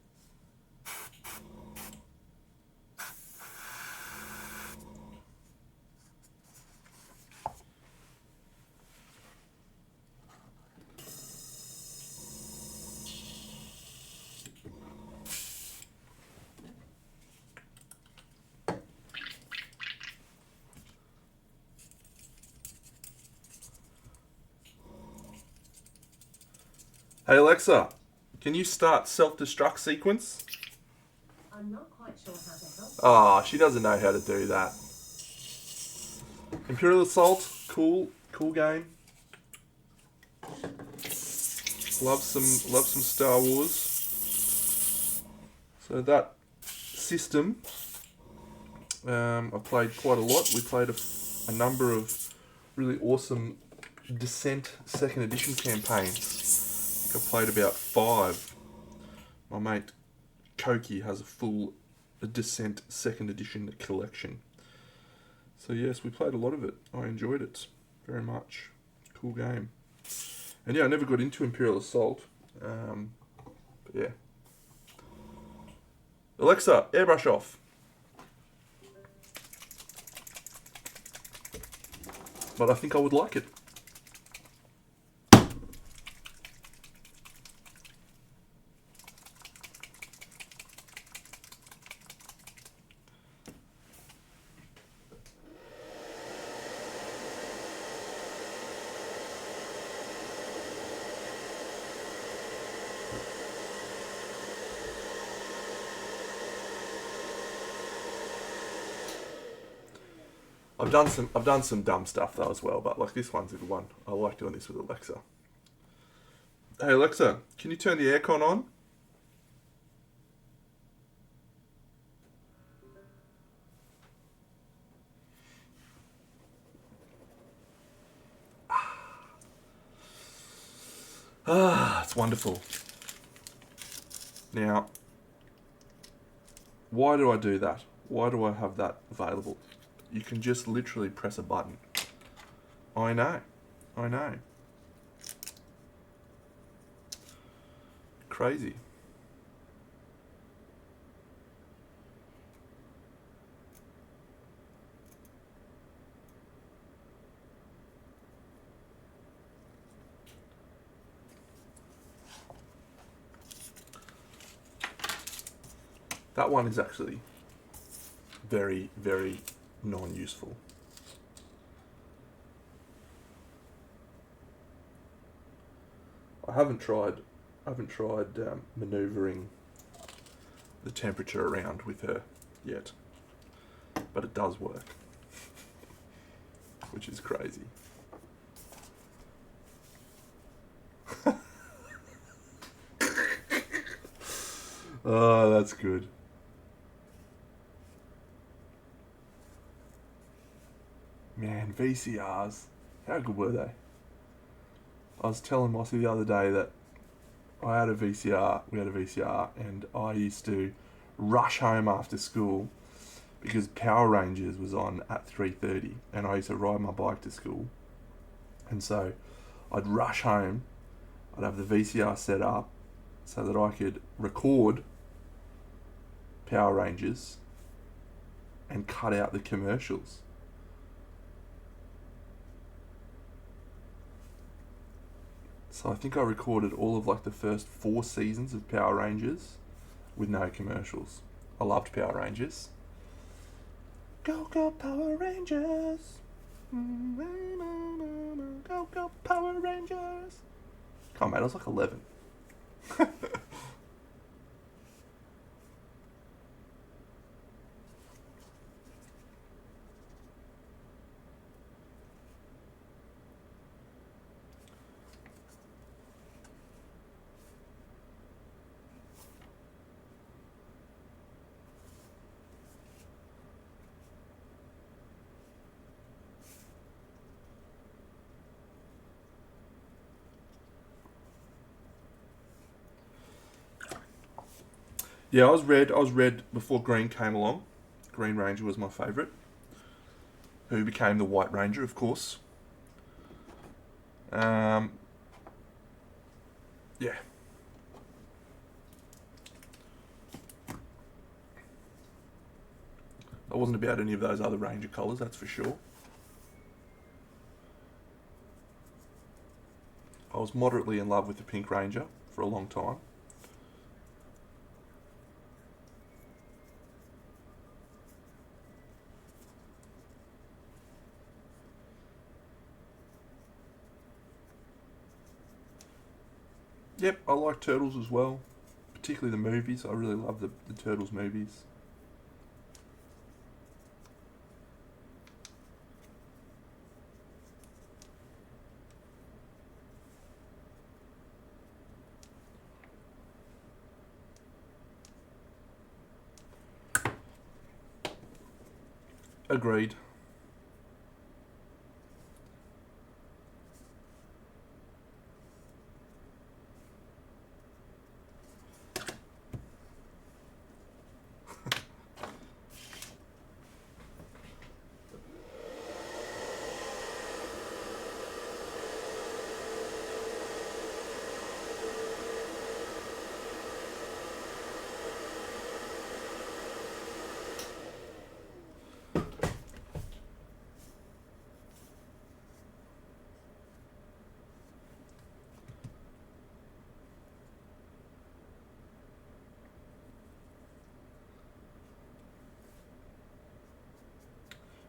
Hey Alexa, can you start self-destruct sequence? I'm not quite sure how to help. Ah, she doesn't know how to do that. Imperial Assault, cool game. Love some Star Wars. So that system, I played quite a lot. We played a number of really awesome Descent second edition campaigns. I think I played about 5. My mate Koki has a full Descent second edition collection. So yes, we played a lot of it. I enjoyed it very much. Cool game. And yeah, I never got into Imperial Assault. But yeah. Alexa, airbrush off. But I think I would like it. I've done some dumb stuff though as well, but like this one's a good one. I like doing this with Alexa. Hey Alexa, can you turn the aircon on? Ah, it's wonderful. Now, why do I do that? Why do I have that available? You can just literally press a button. I know. Crazy. That one is actually very, very non-useful. I haven't tried manoeuvring the temperature around with her yet, but it does work, which is crazy. Oh, that's good. Man, VCRs, how good were they? I was telling Mossy the other day that we had a VCR, and I used to rush home after school because Power Rangers was on at 3:30, and I used to ride my bike to school. And so I'd rush home, I'd have the VCR set up so that I could record Power Rangers and cut out the commercials. So I think I recorded all of like the first 4 seasons of Power Rangers with no commercials. I loved Power Rangers. Go, go, Power Rangers. Go, go, Power Rangers. Come on, mate, I was like 11. Yeah, I was red before Green came along. Green Ranger was my favourite. Who became the White Ranger, of course. Yeah. I wasn't about any of those other Ranger colours, that's for sure. I was moderately in love with the Pink Ranger for a long time. Yep, I like Turtles as well, particularly the movies. I really love the Turtles movies. Agreed.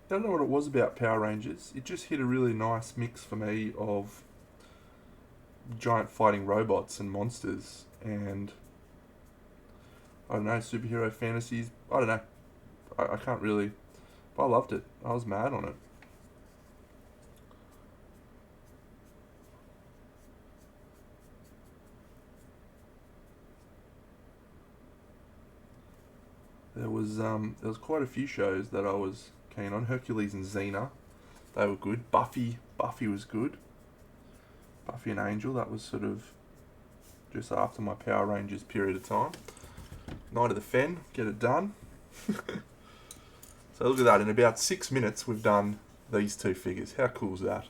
I don't know what it was about Power Rangers. It just hit a really nice mix for me of giant fighting robots and monsters and, I don't know, superhero fantasies. I don't know. I can't really... But I loved it. I was mad on it. There was quite a few shows that I was keen on. Hercules and Xena, they were good. Buffy was good. Buffy and Angel, that was sort of just after my Power Rangers period of time. Night of the Fen, get it done. So look at that, in about 6 minutes we've done these 2 figures. How cool is that?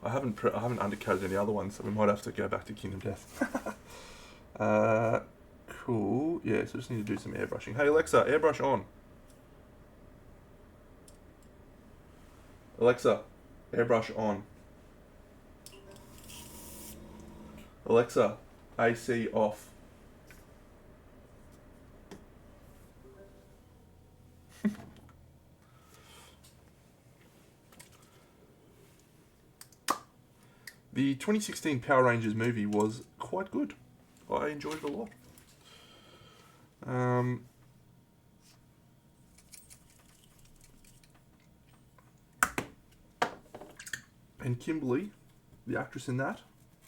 I haven't undercoated any other ones, so we might have to go back to Kingdom Death. Cool. Yeah, so just need to do some airbrushing. Hey Alexa, airbrush on. Alexa, airbrush on. Alexa, AC off. The 2016 Power Rangers movie was quite good. I enjoyed it a lot. And Kimberly, the actress in that,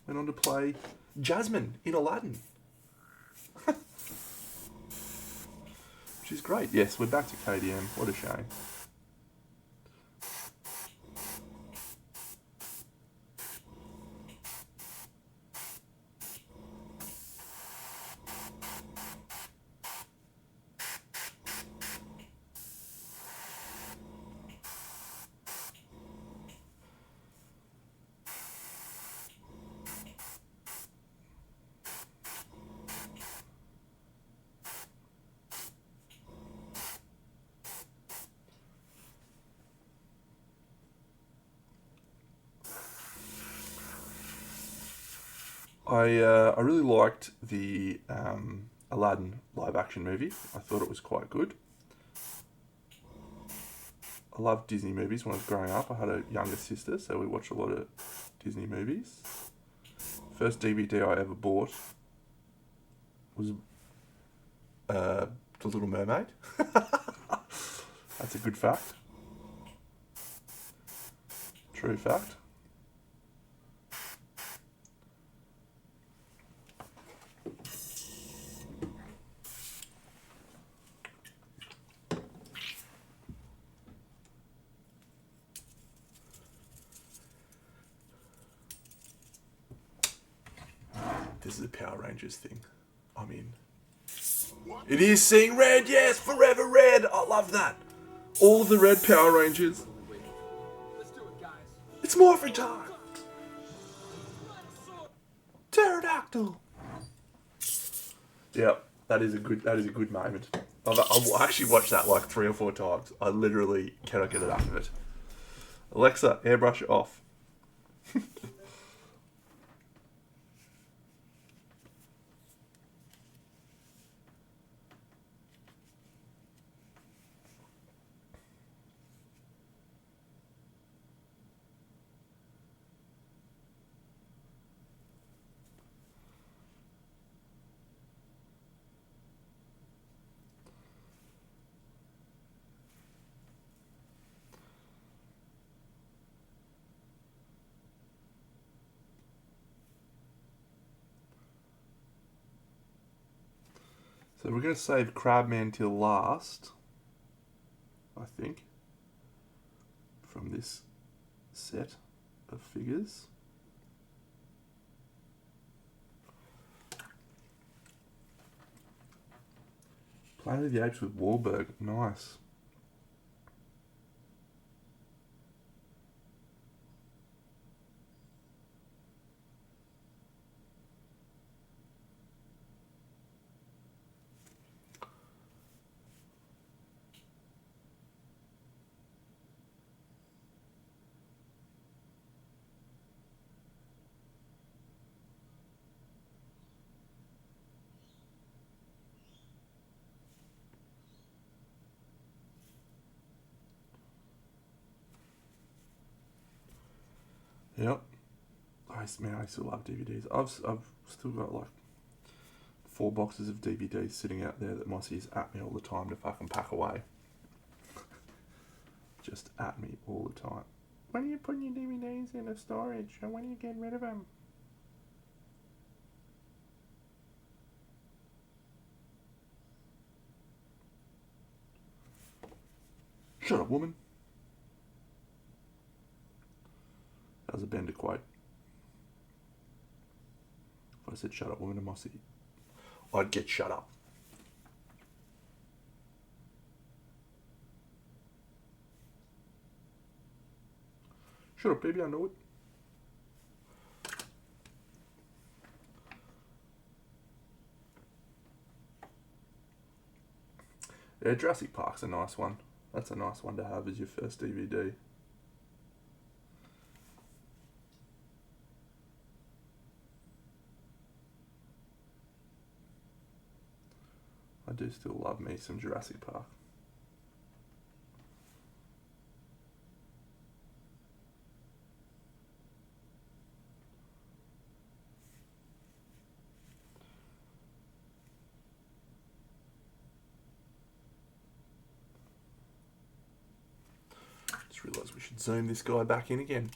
went on to play Jasmine in Aladdin. Which is great. Yes, we're back to KDM. What a shame. I really liked the Aladdin live action movie. I thought it was quite good. I loved Disney movies when I was growing up. I had a younger sister, so we watched a lot of Disney movies. First DVD I ever bought was The Little Mermaid. That's a good fact. True fact. This is a Power Rangers thing. I'm in. It is seeing red, yes, forever red. I love that. All of the red Power Rangers. Let's do it, guys. It's morphin' time. Pterodactyl. Yep, that is a good moment. I've actually watched that like 3 or 4 times. I literally cannot get enough of it. Alexa, airbrush off. So we're going to save Crabman till last, I think, from this set of figures. Planet of the Apes with Wahlberg, nice. Yep. Man, I still love DVDs. I've still got like 4 boxes of DVDs sitting out there that Mossy's at me all the time to fucking pack away. Just at me all the time. When are you putting your DVDs in a storage and when are you getting rid of them? Shut up, woman. That was a Bender quote. If I said shut up, woman, to Mossy, I'd get shut up. Shut up, baby, I know it. Yeah, Jurassic Park's a nice one. That's a nice one to have as your first DVD. I do still love me some Jurassic Park. realised we should zoom this guy back in again.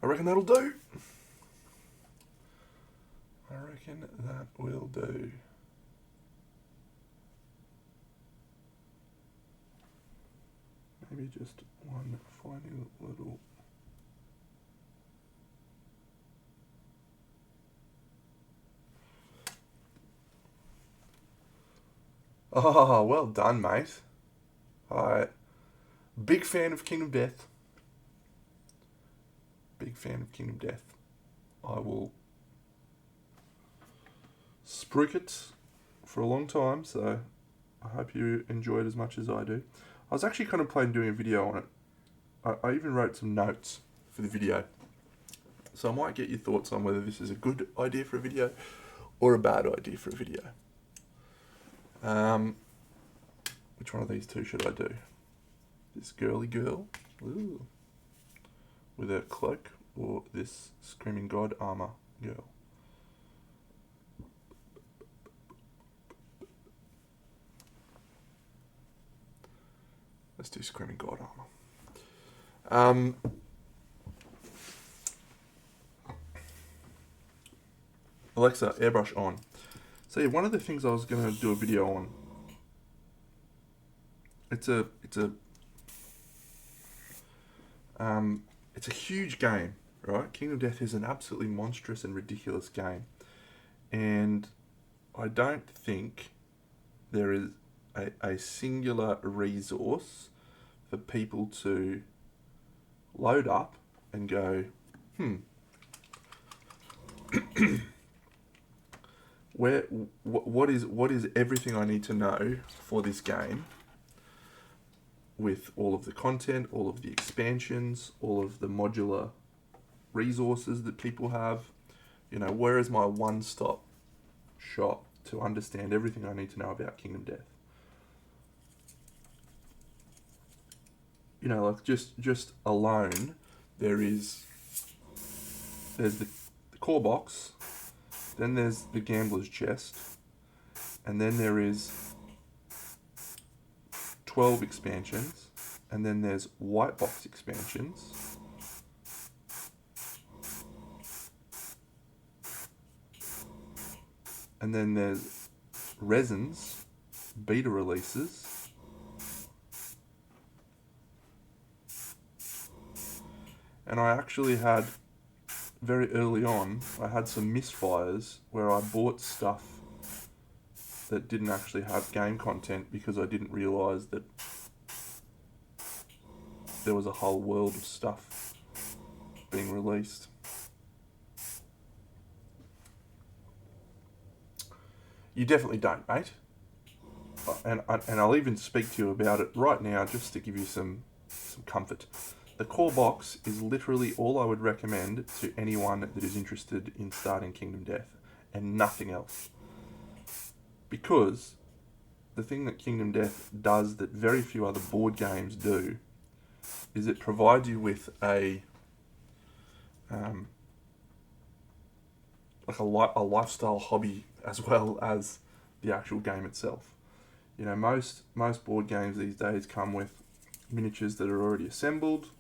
I reckon that'll do. I reckon that will do. Maybe just one final little... Oh, well done, mate. Alright. Big fan of Kingdom Death. Big fan of Kingdom Death. I will spruik it for a long time, so I hope you enjoy it as much as I do. I was actually kind of planning doing a video on it. I even wrote some notes for the video. So I might get your thoughts on whether this is a good idea for a video or a bad idea for a video. Which one of these two should I do? This girly girl? Ooh. With a cloak, or this Screaming God armor girl? Let's do Screaming God armor. Alexa, airbrush on. So yeah, one of the things I was going to do a video on, it's a huge game, right? Kingdom Death is an absolutely monstrous and ridiculous game. And I don't think there is a singular resource for people to load up and go, what is everything I need to know for this game, with all of the content, all of the expansions, all of the modular resources that people have. You know, where is my one-stop shop to understand everything I need to know about Kingdom Death? You know, like just alone, there's the core box, then there's the gambler's chest, and then there is 12 expansions, and then there's white box expansions, and then there's resins, beta releases, and I actually had, very early on, I had some misfires where I bought stuff that didn't actually have game content because I didn't realise that there was a whole world of stuff being released. You definitely don't, mate. And I'll even speak to you about it right now just to give you some comfort. The core box is literally all I would recommend to anyone that is interested in starting Kingdom Death, and nothing else. Because the thing that Kingdom Death does that very few other board games do is it provides you with a lifestyle hobby as well as the actual game itself. You know, most board games these days come with miniatures that are already assembled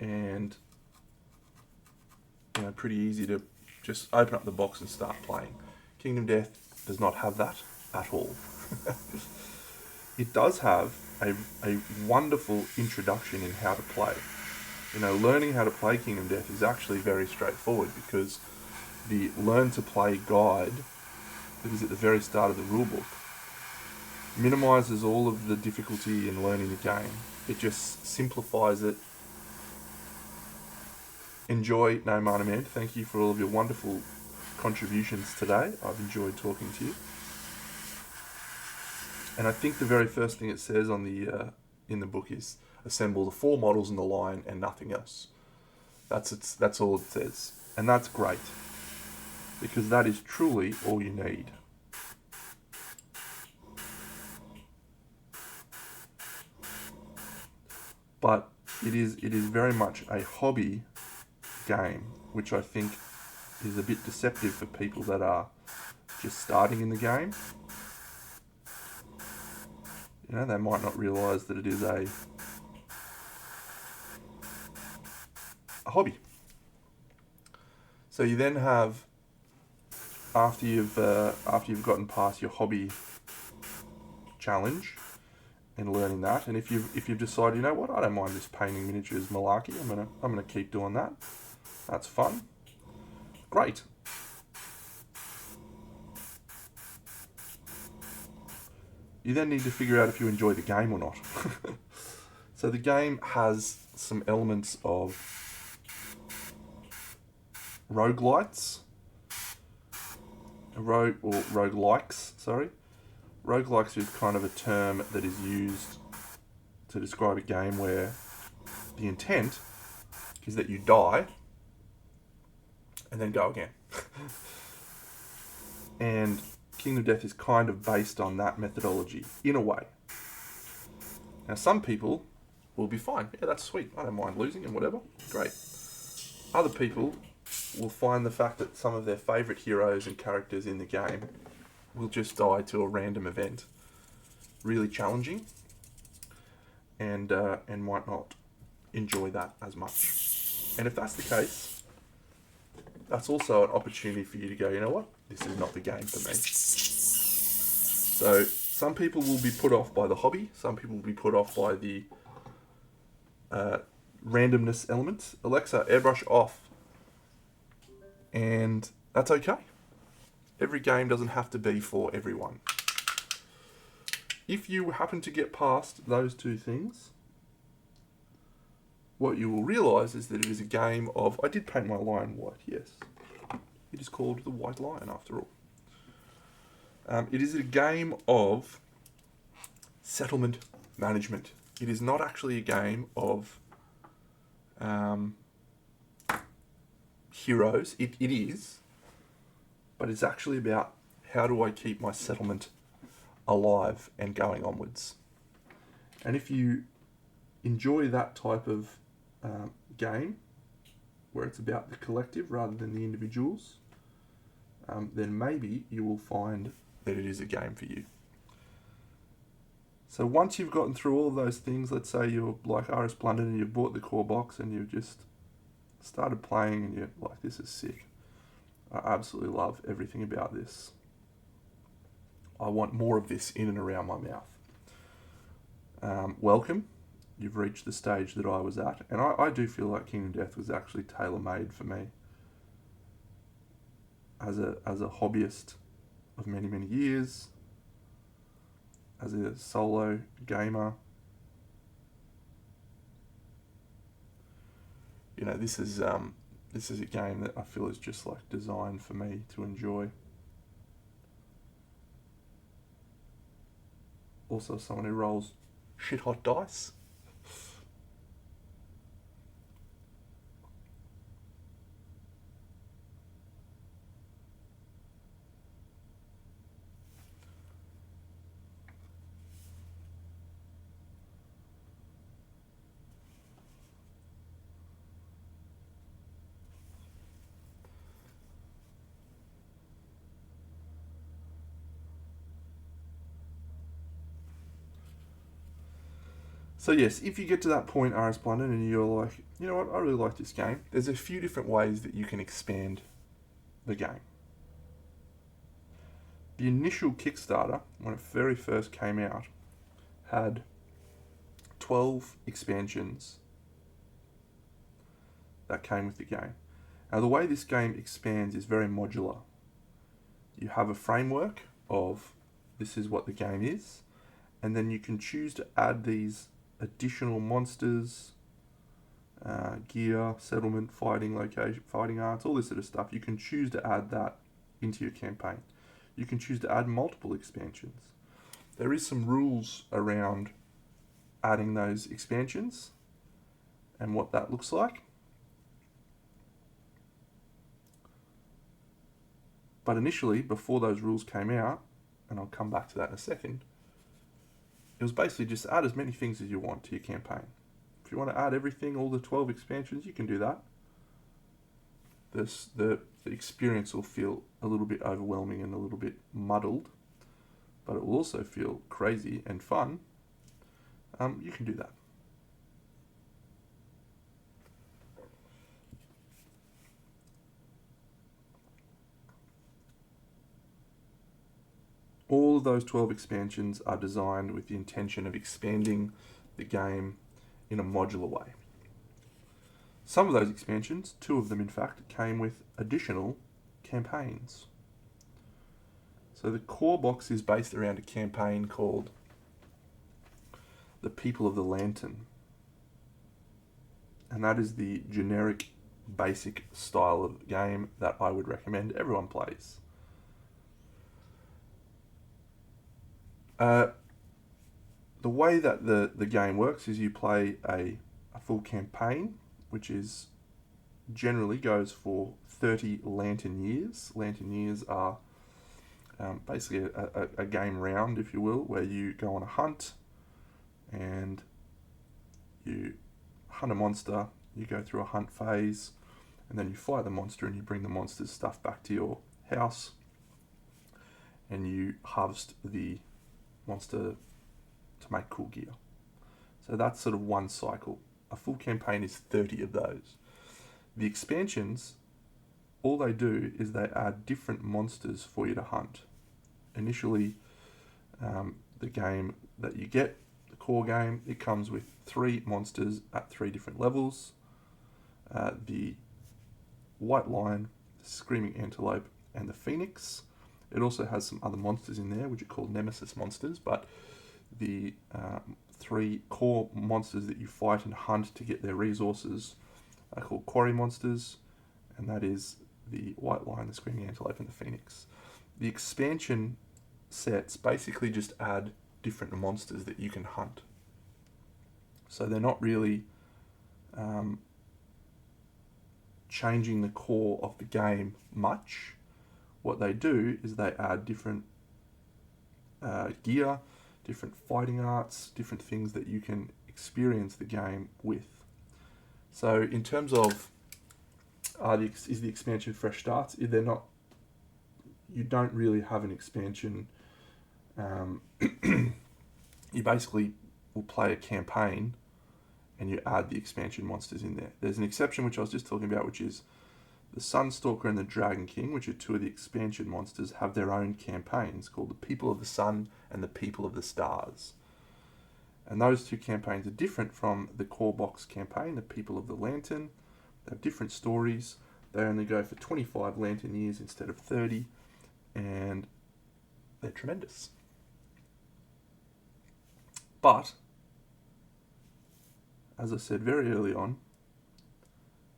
and, you know, pretty easy to just open up the box and start playing. Kingdom Death does not have that at all. It does have a wonderful introduction in how to play. You know, learning how to play Kingdom Death is actually very straightforward because the Learn to Play guide that is at the very start of the rulebook minimises all of the difficulty in learning the game. It just simplifies it. Enjoy, No Mana Man. Thank you for all of your wonderful contributions today. I've enjoyed talking to you. And I think the very first thing it says on the in the book is assemble the 4 models in the line and nothing else. That's all it says. And that's great, because that is truly all you need. But it is very much a hobby game, which I think is a bit deceptive for people that are just starting in the game. You know, they might not realise that it is a hobby. So you then have, after you've gotten past your hobby challenge and learning that, and if you've decided, you know what, I don't mind this painting miniatures malarkey, I'm gonna keep doing that. That's fun. Great. You then need to figure out if you enjoy the game or not. So the game has some elements of roguelites, roguelikes, sorry. Roguelikes is kind of a term that is used to describe a game where the intent is that you die and then go again. And Kingdom Death is kind of based on that methodology, in a way. Now, some people will be fine. Yeah, that's sweet. I don't mind losing and whatever. Great. Other people will find the fact that some of their favourite heroes and characters in the game will just die to a random event really challenging, and might not enjoy that as much. And if that's the case, that's also an opportunity for you to go, you know what? This is not the game for me. So some people will be put off by the hobby. Some people will be put off by the randomness element. Alexa, airbrush off. And that's okay. Every game doesn't have to be for everyone. If you happen to get past those two things, what you will realise is that it is a game of... I did paint my lion white, yes. It is called the White Lion, after all. It is a game of settlement management. It is not actually a game of heroes. It is, but it's actually about how do I keep my settlement alive and going onwards. And if you enjoy that type of game, where it's about the collective rather than the individuals, then maybe you will find that it is a game for you. So once you've gotten through all of those things, let's say you're like R.S. Blunden and you've bought the core box and you've just started playing and you're like, this is sick. I absolutely love everything about this. I want more of this in and around my mouth. Welcome. You've reached the stage that I was at. And I do feel like Kingdom Death was actually tailor-made for me. As a hobbyist of many, many years, as a solo gamer, you know, this is a game that I feel is just like designed for me to enjoy. Also, someone who rolls shit hot dice. So yes, if you get to that point, R.S. Blunden, and you're like, you know what, I really like this game, there's a few different ways that you can expand the game. The initial Kickstarter, when it very first came out, had 12 expansions that came with the game. Now the way this game expands is very modular. You have a framework of this is what the game is, and then you can choose to add these additional monsters, gear, settlement, fighting location, fighting arts, all this sort of stuff. You can choose to add that into your campaign. You can choose to add multiple expansions. There is some rules around adding those expansions and what that looks like. But initially, before those rules came out, and I'll come back to that in a second, it was basically just add as many things as you want to your campaign. If you want to add everything, all the 12 expansions, you can do that. The experience will feel a little bit overwhelming and a little bit muddled, but it will also feel crazy and fun. You can do that. All of those 12 expansions are designed with the intention of expanding the game in a modular way. Some of those expansions, 2 of them in fact, came with additional campaigns. So the core box is based around a campaign called The People of the Lantern. And that is the generic, basic style of game that I would recommend everyone plays. The way that the game works is you play a full campaign, which is generally goes for 30 lantern years. Lantern years are basically a game round, if you will, where you go on a hunt and you hunt a monster, you go through a hunt phase, and then you fight the monster and you bring the monster's stuff back to your house and you harvest the monster to make cool gear. So that's sort of one cycle. A full campaign is 30 of those. The expansions, all they do is they add different monsters for you to hunt. Initially, the game that you get, the core game, it comes with 3 monsters at 3 different levels. The white lion, the screaming antelope, and the phoenix. It also has some other monsters in there, which are called nemesis monsters, but the 3 core monsters that you fight and hunt to get their resources are called quarry monsters, and that is the white lion, the screaming antelope, and the phoenix. The expansion sets basically just add different monsters that you can hunt. So they're not really changing the core of the game much. What they do is they add different gear, different fighting arts, different things that you can experience the game with. So in terms of is the expansion fresh starts? They're not. You don't really have an expansion. You basically will play a campaign and you add the expansion monsters in there. There's an exception which I was just talking about, which is the Sunstalker and the Dragon King, which are 2 of the expansion monsters, have their own campaigns called the People of the Sun and the People of the Stars. And those 2 campaigns are different from the core box campaign, the People of the Lantern. They have different stories. They only go for 25 lantern years instead of 30, and they're tremendous. But, as I said very early on,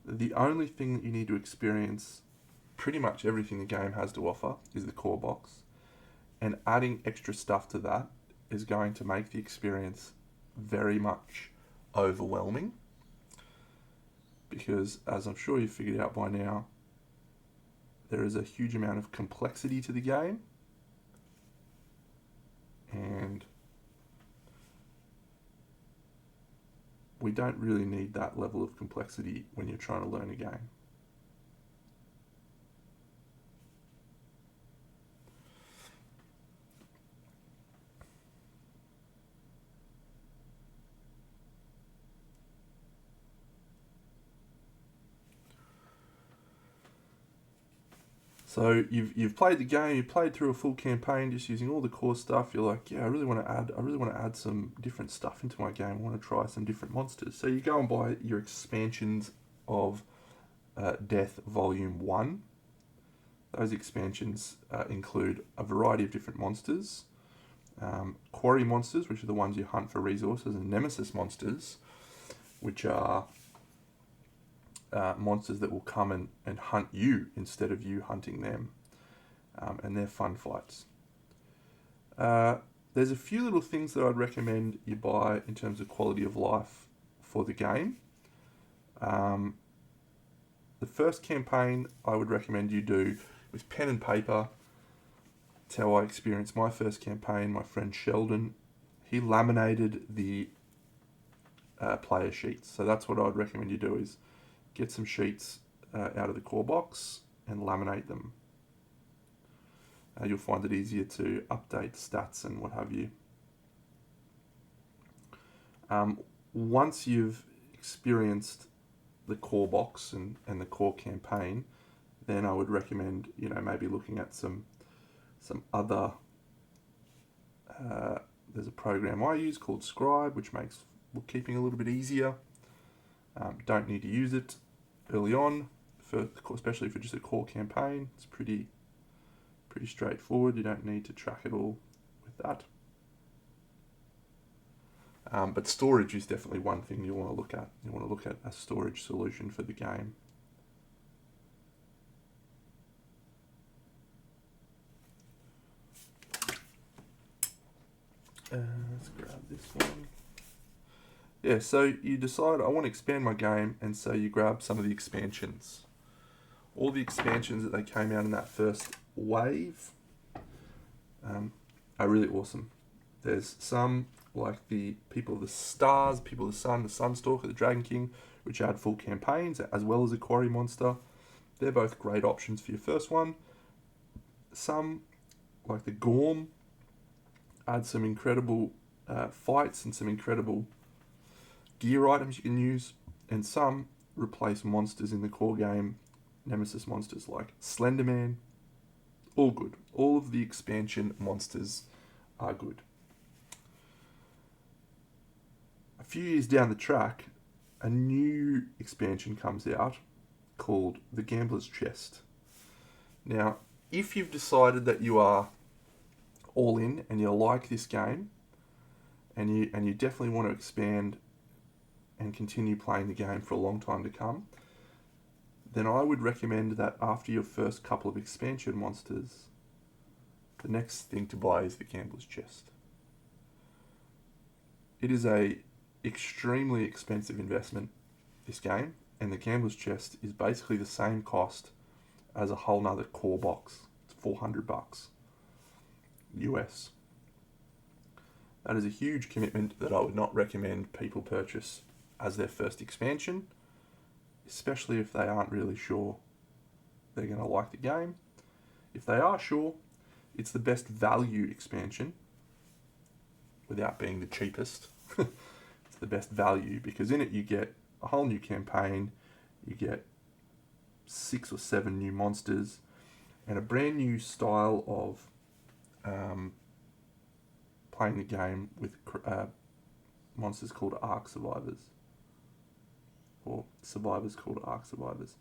the only thing that you need to experience pretty much everything the game has to offer is the core box. And adding extra stuff to that is going to make the experience very much overwhelming. Because, as I'm sure you've figured out by now, there is a huge amount of complexity to the game. And we don't really need that level of complexity when you're trying to learn a game. So you've played the game, you played through a full campaign just using all the core stuff. You're like, yeah, I really want to add some different stuff into my game. I want to try some different monsters. So you go and buy your expansions of Death Volume 1. Those expansions include a variety of different monsters. Quarry monsters, which are the ones you hunt for resources, and nemesis monsters, which are monsters that will come and hunt you instead of you hunting them. And they're fun fights. there's a few little things that I'd recommend you buy in terms of quality of life for the game. The first campaign I would recommend you do with pen and paper. It's how I experienced my first campaign. My friend Sheldon, he laminated the player sheets. So that's what I'd recommend you do, is get some sheets out of the core box and laminate them. You'll find it easier to update stats and what have you. Once you've experienced the core box and the core campaign, then I would recommend, maybe looking at some other, there's a program I use called Scribe, which makes bookkeeping a little bit easier. Don't need to use it early on, especially for just a core campaign. It's pretty straightforward. You don't need to track it all with that. But storage is definitely one thing you want to look at. You want to look at a storage solution for the game. Let's grab this one. Yeah, so you decide, I want to expand my game, and so you grab some of the expansions. All the expansions that they came out in that first wave are really awesome. There's some like the People of the Stars, People of the Sun, the Sunstalker, the Dragon King, which add full campaigns, as well as a Quarry Monster. They're both great options for your first one. Some, like the Gorm, add some incredible fights and some incredible gear items you can use, and some replace monsters in the core game, Nemesis monsters like Slenderman. All good. All of the expansion monsters are good. A few years down the track, a new expansion comes out called The Gambler's Chest. Now, if you've decided that you are all in and you like this game, and you definitely want to expand and continue playing the game for a long time to come, then I would recommend that after your first couple of expansion monsters, the next thing to buy is the Gambler's Chest. It is a extremely expensive investment, this game, and the Gambler's Chest is basically the same cost as a whole nother core box. It's $400 US. That is a huge commitment that I would not recommend people purchase as their first expansion, especially if they aren't really sure they're going to like the game. If they are sure, it's the best value expansion without being the cheapest. It's the best value because in it you get a whole new campaign, you get 6 or 7 new monsters, and a brand new style of playing the game with monsters called Ark Survivors, or survivors called Ark Survivors.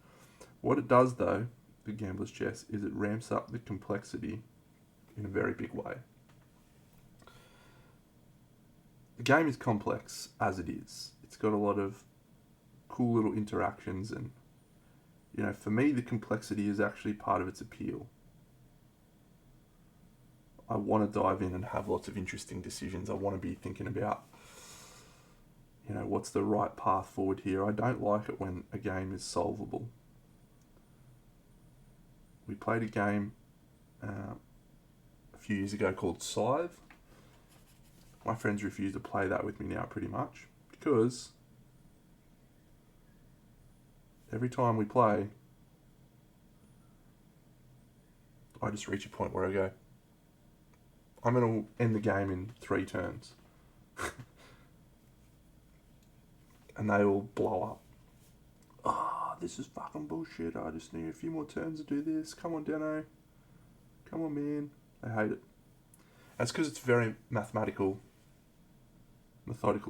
What it does though, the Gambler's Chest, is it ramps up the complexity in a very big way. The game is complex as it is. It's got a lot of cool little interactions, and for me the complexity is actually part of its appeal. I want to dive in and have lots of interesting decisions. I want to be thinking about what's the right path forward here. I don't like it when a game is solvable. We played a game a few years ago called Scythe. My friends refuse to play that with me now pretty much because every time we play, I just reach a point where I go, I'm going to end the game in 3 turns. And they all blow up. Oh, this is fucking bullshit. I just need a few more turns to do this. Come on, Dano. Come on, man. I hate it. That's because it's very methodical,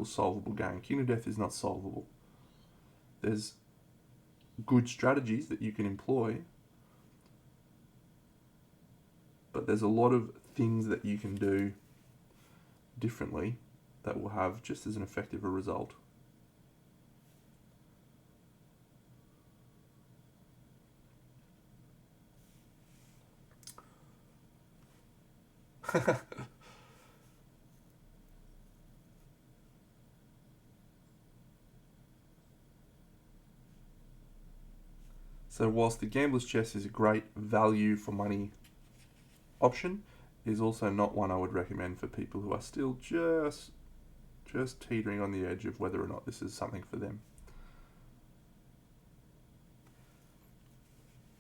solvable game. Kingdom Death is not solvable. There's good strategies that you can employ, but there's a lot of things that you can do differently that will have just as an effective a result. So whilst the Gambler's Chest is a great value for money option, it is also not one I would recommend for people who are still just teetering on the edge of whether or not this is something for them.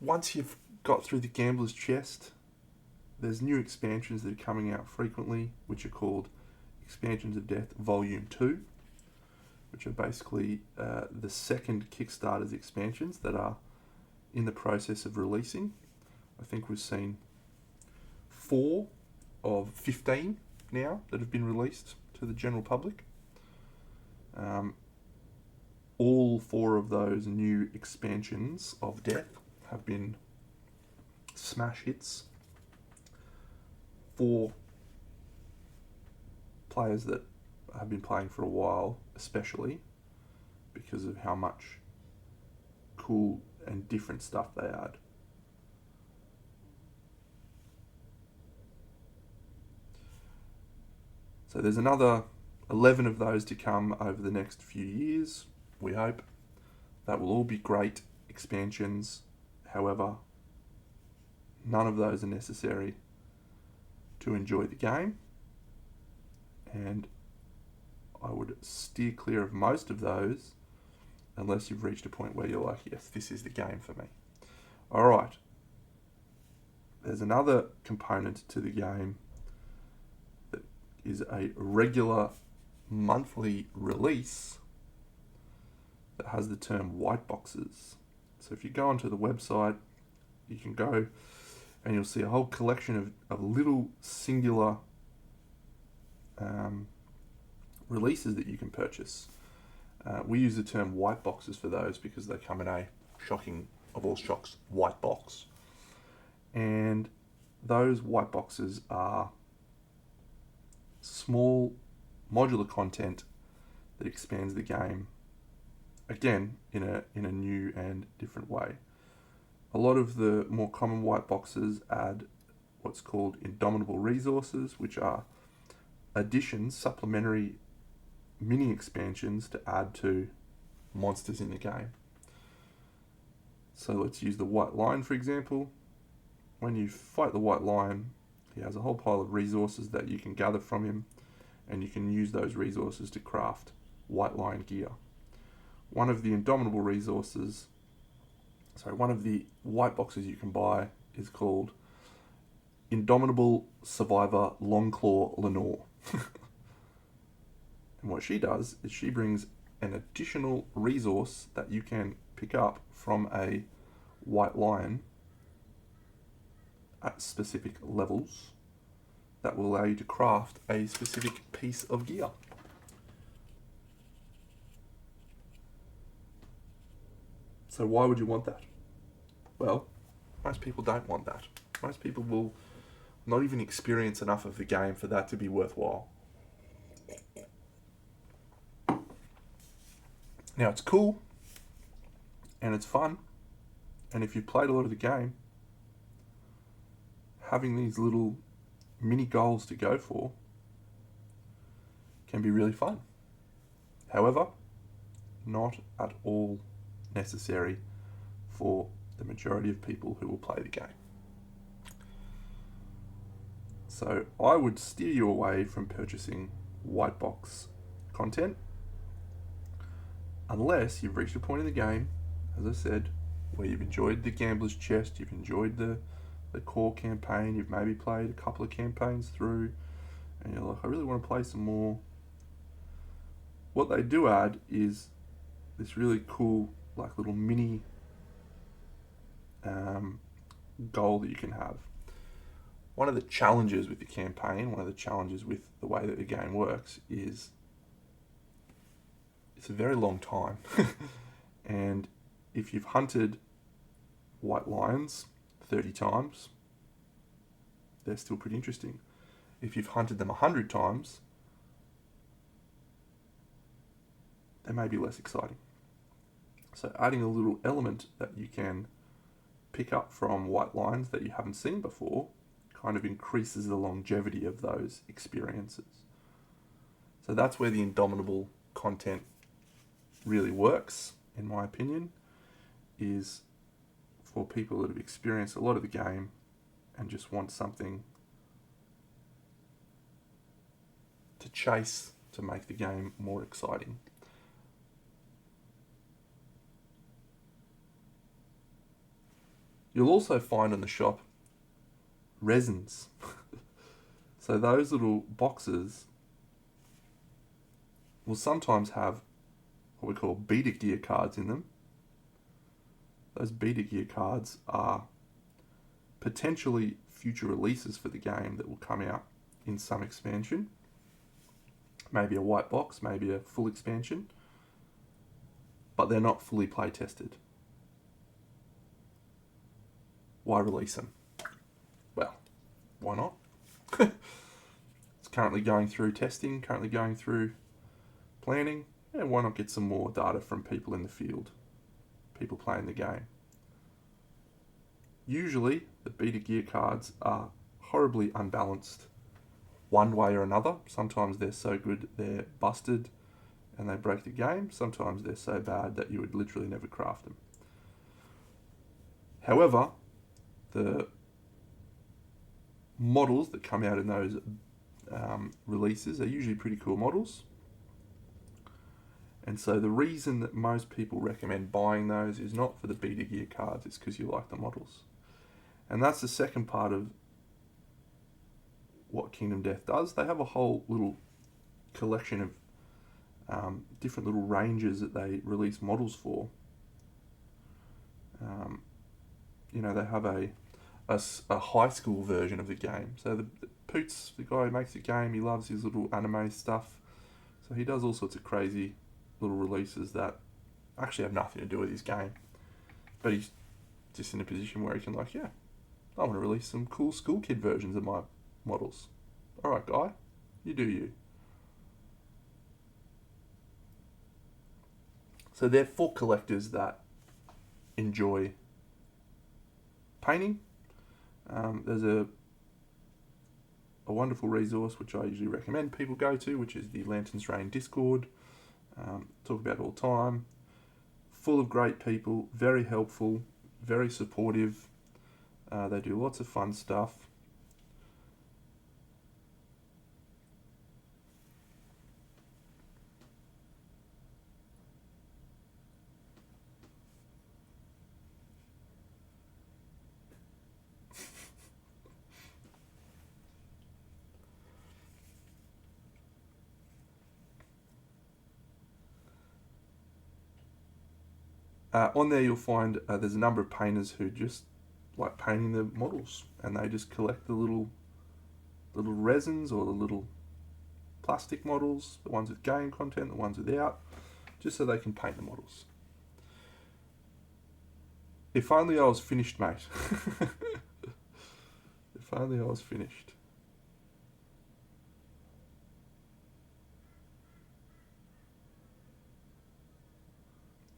Once you've got through the Gambler's Chest, there's new expansions that are coming out frequently, which are called Expansions of Death Volume 2, which are basically the second Kickstarter's expansions that are in the process of releasing. I think we've seen 4 of 15 now that have been released to the general public. All 4 of those new expansions of Death have been smash hits for players that have been playing for a while, especially because of how much cool and different stuff they add. So there's another 11 of those to come over the next few years, we hope. That will all be great expansions. However, none of those are necessary to enjoy the game, and I would steer clear of most of those unless you've reached a point where you're like, yes, this is the game for me. Alright, there's another component to the game that is a regular monthly release that has the term white boxes. So if you go onto the website, you can go and you'll see a whole collection of little singular releases that you can purchase. We use the term white boxes for those because they come in a shocking, of all shocks, white box. And those white boxes are small modular content that expands the game, again, in a new and different way. A lot of the more common white boxes add what's called indomitable resources, which are additions, supplementary mini expansions to add to monsters in the game. So let's use the White Lion for example. When you fight the White Lion, he has a whole pile of resources that you can gather from him, and you can use those resources to craft White Lion gear. One of the white boxes you can buy is called Indomitable Survivor Longclaw Lenore. And what she does is she brings an additional resource that you can pick up from a white lion at specific levels that will allow you to craft a specific piece of gear. So why would you want that? Well, most people don't want that. Most people will not even experience enough of the game for that to be worthwhile. Now, it's cool, and it's fun, and if you've played a lot of the game, having these little mini goals to go for can be really fun. However, not at all necessary for the majority of people who will play the game. So I would steer you away from purchasing white box content unless you've reached a point in the game, as I said, where you've enjoyed the Gambler's Chest, you've enjoyed the core campaign, you've maybe played a couple of campaigns through, and you're like, I really want to play some more. What they do add is this really cool, like little mini goal that you can have. One of the challenges with the campaign, one of the challenges with the way that the game works is it's a very long time. And if you've hunted white lions 30 times, they're still pretty interesting. If you've hunted them 100 times, they may be less exciting. So adding a little element that you can pick up from white lions that you haven't seen before kind of increases the longevity of those experiences. So that's where the Indomitable content really works, in my opinion, is for people that have experienced a lot of the game and just want something to chase to make the game more exciting. You'll also find in the shop resins. So those little boxes will sometimes have what we call beta gear cards in them. Those beta gear cards are potentially future releases for the game that will come out in some expansion. Maybe a white box, maybe a full expansion, but they're not fully play tested. Why release them? Well, why not? It's currently going through testing, currently going through planning, and why not get some more data from people in the field, people playing the game. Usually, the beta gear cards are horribly unbalanced one way or another. Sometimes they're so good they're busted and they break the game. Sometimes they're so bad that you would literally never craft them. However, the models that come out in those releases are usually pretty cool models. And so the reason that most people recommend buying those is not for the beta gear cards, it's because you like the models. And that's the second part of what Kingdom Death does. They have a whole little collection of different little ranges that they release models for. They have a high school version of the game. So the Poots, the guy who makes the game, he loves his little anime stuff. So he does all sorts of crazy little releases that actually have nothing to do with his game. But he's just in a position where he can I want to release some cool school kid versions of my models. Alright, guy, you do you. So they're for collectors that enjoy painting. There's a wonderful resource which I usually recommend people go to, which is the Lanterns Rain Discord. Talk about it all the time. Full of great people, very helpful, very supportive. They do lots of fun stuff. On there you'll find there's a number of painters who just like painting the models, and they just collect the little resins or the little plastic models, the ones with game content, the ones without, just so they can paint the models. If only I was finished, mate. If only I was finished.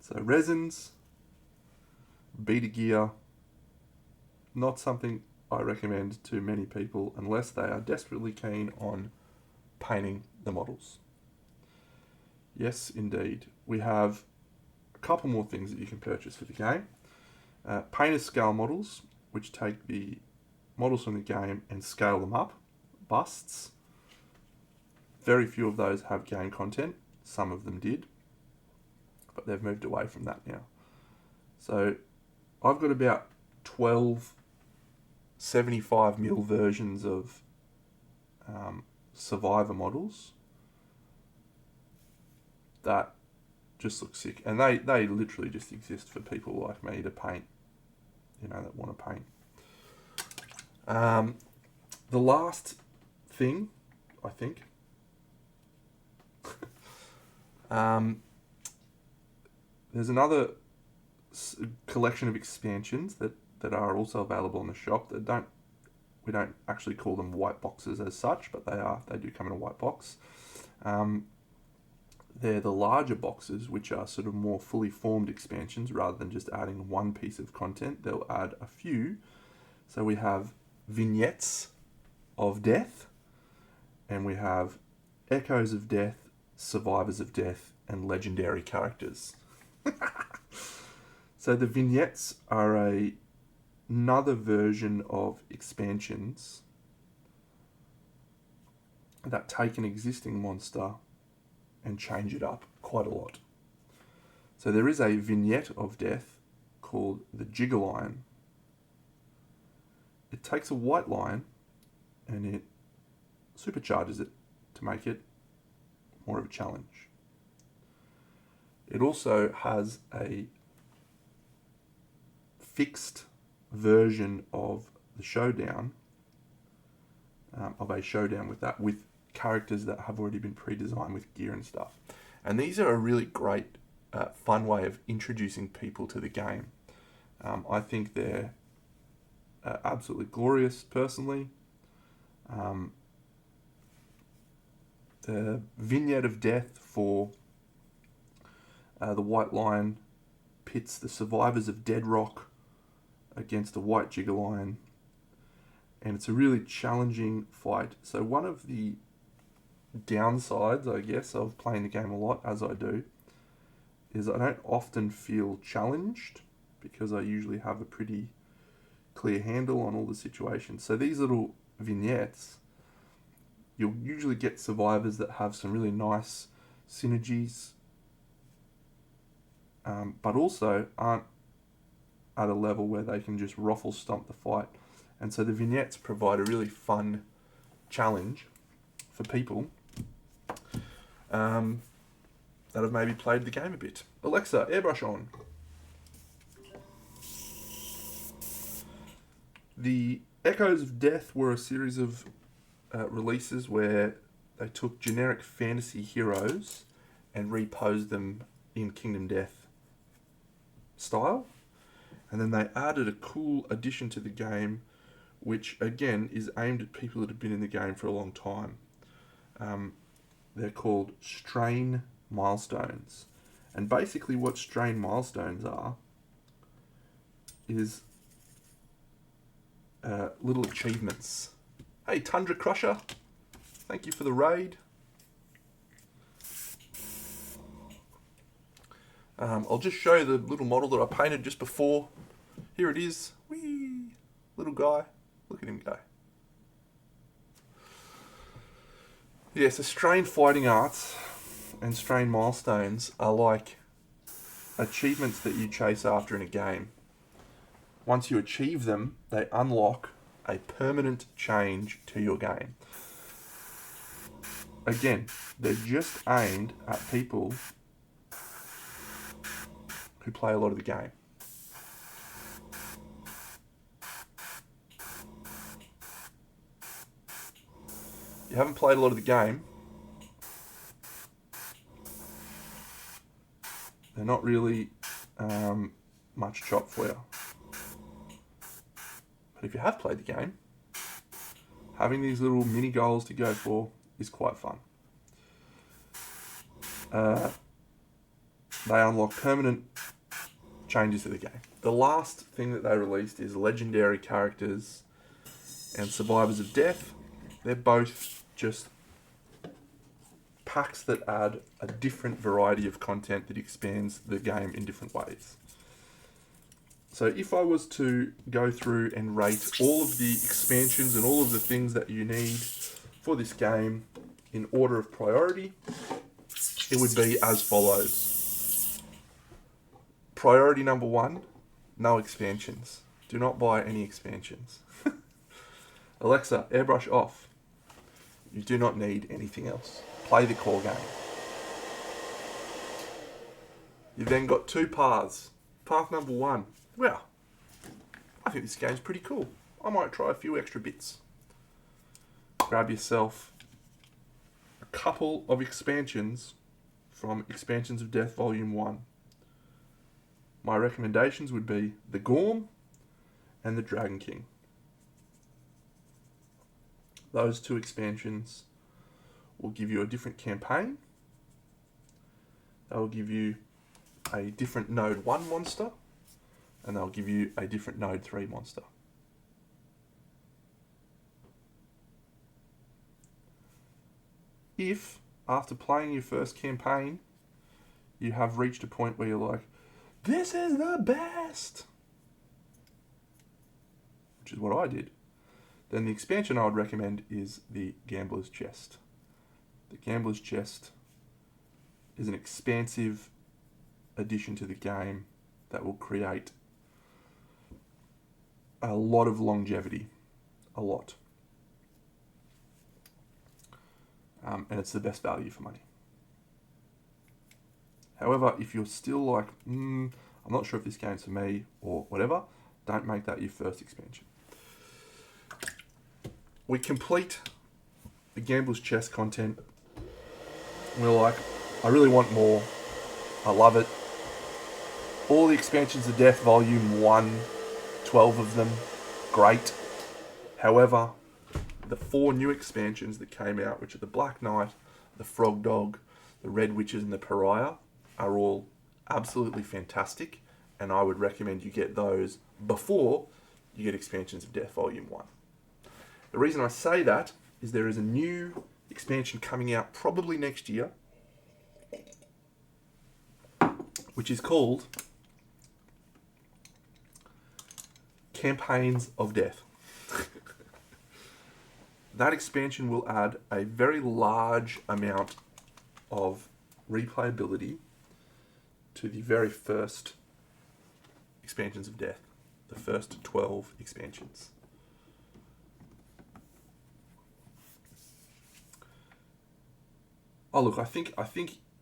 So resins, beta gear, not something I recommend to many people unless they are desperately keen on painting the models. Yes, indeed. We have a couple more things that you can purchase for the game. Painter scale models, which take the models from the game and scale them up. Busts. Very few of those have game content. Some of them did, but they've moved away from that now. So I've got about 12 75mm versions of Survivor models that just look sick, and they literally just exist for people like me to paint, that want to paint. The last thing, I think, there's another collection of expansions that are also available in the shop that we don't actually call them white boxes as such, but they do come in a white box. They're the larger boxes, which are sort of more fully formed expansions rather than just adding one piece of content. They'll add a few. So we have vignettes of death, and we have echoes of death, survivors of death, and legendary characters. So the vignettes are another version of expansions that take an existing monster and change it up quite a lot. So there is a vignette of death called the Jigger Lion. It takes a white lion and it supercharges it to make it more of a challenge. It also has a fixed version of the showdown, with characters that have already been pre-designed with gear and stuff. And these are a really great, fun way of introducing people to the game. I think they're absolutely glorious, personally. The vignette of death for the White Lion pits the survivors of Dead Rock against a white Jigger Lion, and it's a really challenging fight. So one of the downsides, I guess, of playing the game a lot, as I do, is I don't often feel challenged because I usually have a pretty clear handle on all the situations. So these little vignettes, you'll usually get survivors that have some really nice synergies, but also aren't at a level where they can just ruffle stomp the fight. And so the vignettes provide a really fun challenge for people that have maybe played the game a bit. Alexa, airbrush on. The Echoes of Death were a series of releases where they took generic fantasy heroes and reposed them in Kingdom Death style. And then they added a cool addition to the game, which again is aimed at people that have been in the game for a long time. They're called Strain Milestones. And basically what Strain Milestones are is little achievements. Hey, Tundra Crusher, thank you for the raid. I'll just show you the little model that I painted just before. Here it is. Whee! Little guy. Look at him go. Yeah, so Strain Fighting Arts and Strain Milestones are like achievements that you chase after in a game. Once you achieve them, they unlock a permanent change to your game. Again, they're just aimed at people who play a lot of the game. You haven't played a lot of the game, they're not really much chop for you. But if you have played the game, having these little mini goals to go for is quite fun. They unlock permanent changes to the game. The last thing that they released is Legendary Characters and Survivors of Death. They're both just packs that add a different variety of content that expands the game in different ways. So if I was to go through and rate all of the expansions and all of the things that you need for this game in order of priority, it would be as follows. Priority number 1, no expansions. Do not buy any expansions. Alexa, airbrush off. You do not need anything else. Play the core game. You've then got 2 paths. Path number 1. Well, I think this game's pretty cool. I might try a few extra bits. Grab yourself a couple of expansions from Expansions of Death Volume 1. My recommendations would be the Gorm and the Dragon King. Those 2 expansions will give you a different campaign. They will give you a different Node 1 monster, and they'll give you a different Node 3 monster. If, after playing your first campaign, you have reached a point where you're like, this is the best, which is what I did, then the expansion I would recommend is the Gambler's Chest. The Gambler's Chest is an expansive addition to the game that will create a lot of longevity. A lot. And it's the best value for money. However, if you're still like, I'm not sure if this game's for me or whatever, don't make that your first expansion. We complete the Gambler's Chest content. We're like, I really want more. I love it. All the expansions of Death, Volume 1, 12 of them, great. However, the 4 new expansions that came out, which are the Black Knight, the Frog Dog, the Red Witches, and the Pariah, are all absolutely fantastic, and I would recommend you get those before you get expansions of Death Volume 1. The reason I say that is there is a new expansion coming out probably next year, which is called Campaigns of Death. That expansion will add a very large amount of replayability to the very first expansions of Death, the first 12 expansions. Oh look, I think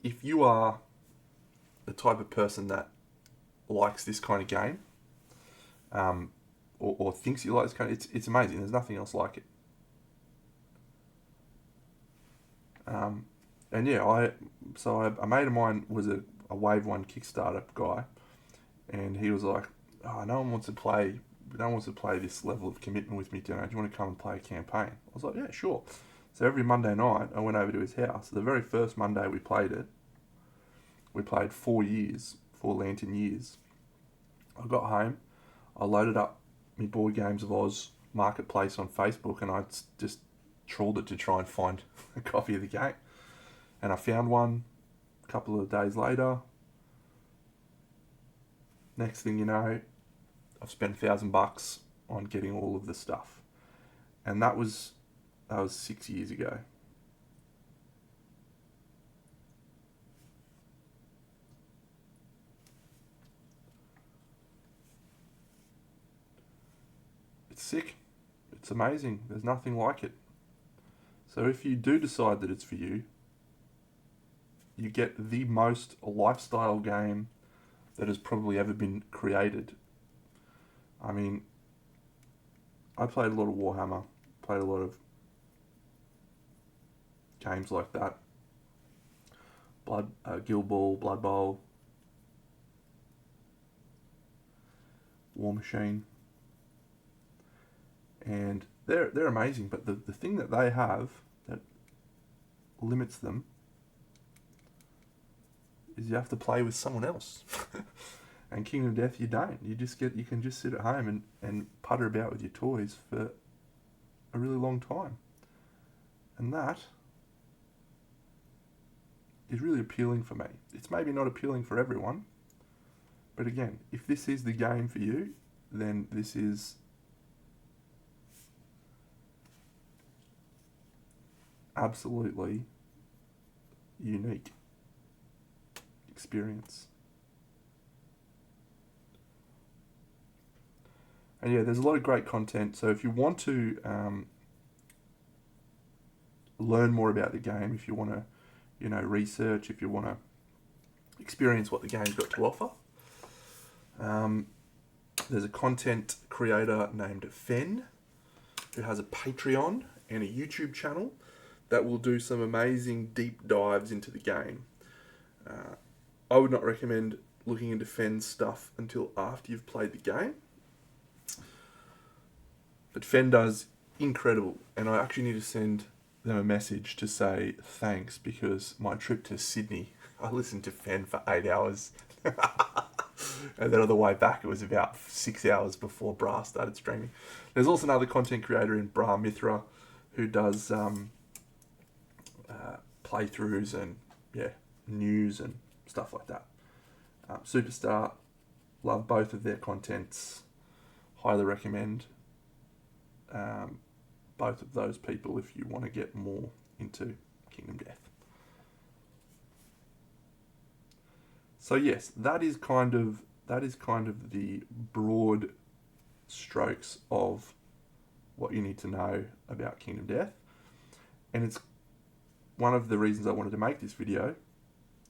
if you are the type of person that likes this kind of game, or thinks you like this kind of, it's amazing. There's nothing else like it. And yeah, a mate of mine was a Wave 1 Kickstarter guy, and he was like, oh, no one wants to play this level of commitment with me tonight. Do you want to come and play a campaign? I was like, yeah, sure. So every Monday night, I went over to his house. The very first Monday we played it, we played 4 Lantern Years. I got home, I loaded up my Board Games of Oz marketplace on Facebook, and I just trawled it to try and find a copy of the game. And I found one a couple of days later. Next thing you know, I've spent $1,000 on getting all of the stuff. And that was 6 years ago. It's sick. It's amazing. There's nothing like it. So if you do decide that it's for you, you get the most lifestyle game that has probably ever been created. I mean, I played a lot of Warhammer, played a lot of games like that. Guild Ball, Blood Bowl, War Machine. And they're amazing, but the thing that they have that limits them is you have to play with someone else. And Kingdom Death, you don't. You can just sit at home and putter about with your toys for a really long time. And that is really appealing for me. It's maybe not appealing for everyone, but again, if this is the game for you, then this is absolutely unique experience. And yeah, there's a lot of great content. So if you want to learn more about the game, if you want to, research, if you want to experience what the game's got to offer, there's a content creator named Fen who has a Patreon and a YouTube channel that will do some amazing deep dives into the game. I would not recommend looking into Fen's stuff until after you've played the game. But Fen does incredible, and I actually need to send them a message to say thanks, because my trip to Sydney, I listened to Fen for 8 hours. And then on the way back, it was about 6 hours before Bra started streaming. There's also another content creator in Bra Mithra who does playthroughs and news and stuff like that. Superstar Love both of their contents. Highly recommend both of those people if you want to get more into Kingdom Death. So yes, that is kind of the broad strokes of what you need to know about Kingdom Death. And it's one of the reasons I wanted to make this video,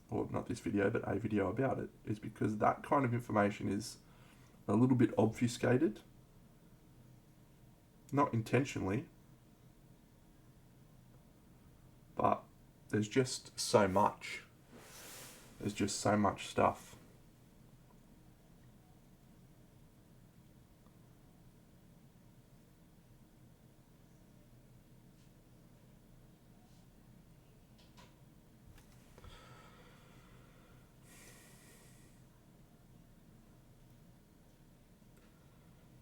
or not this video, but a video about it, is because that kind of information is a little bit obfuscated. Not intentionally, but there's just so much. There's just so much stuff.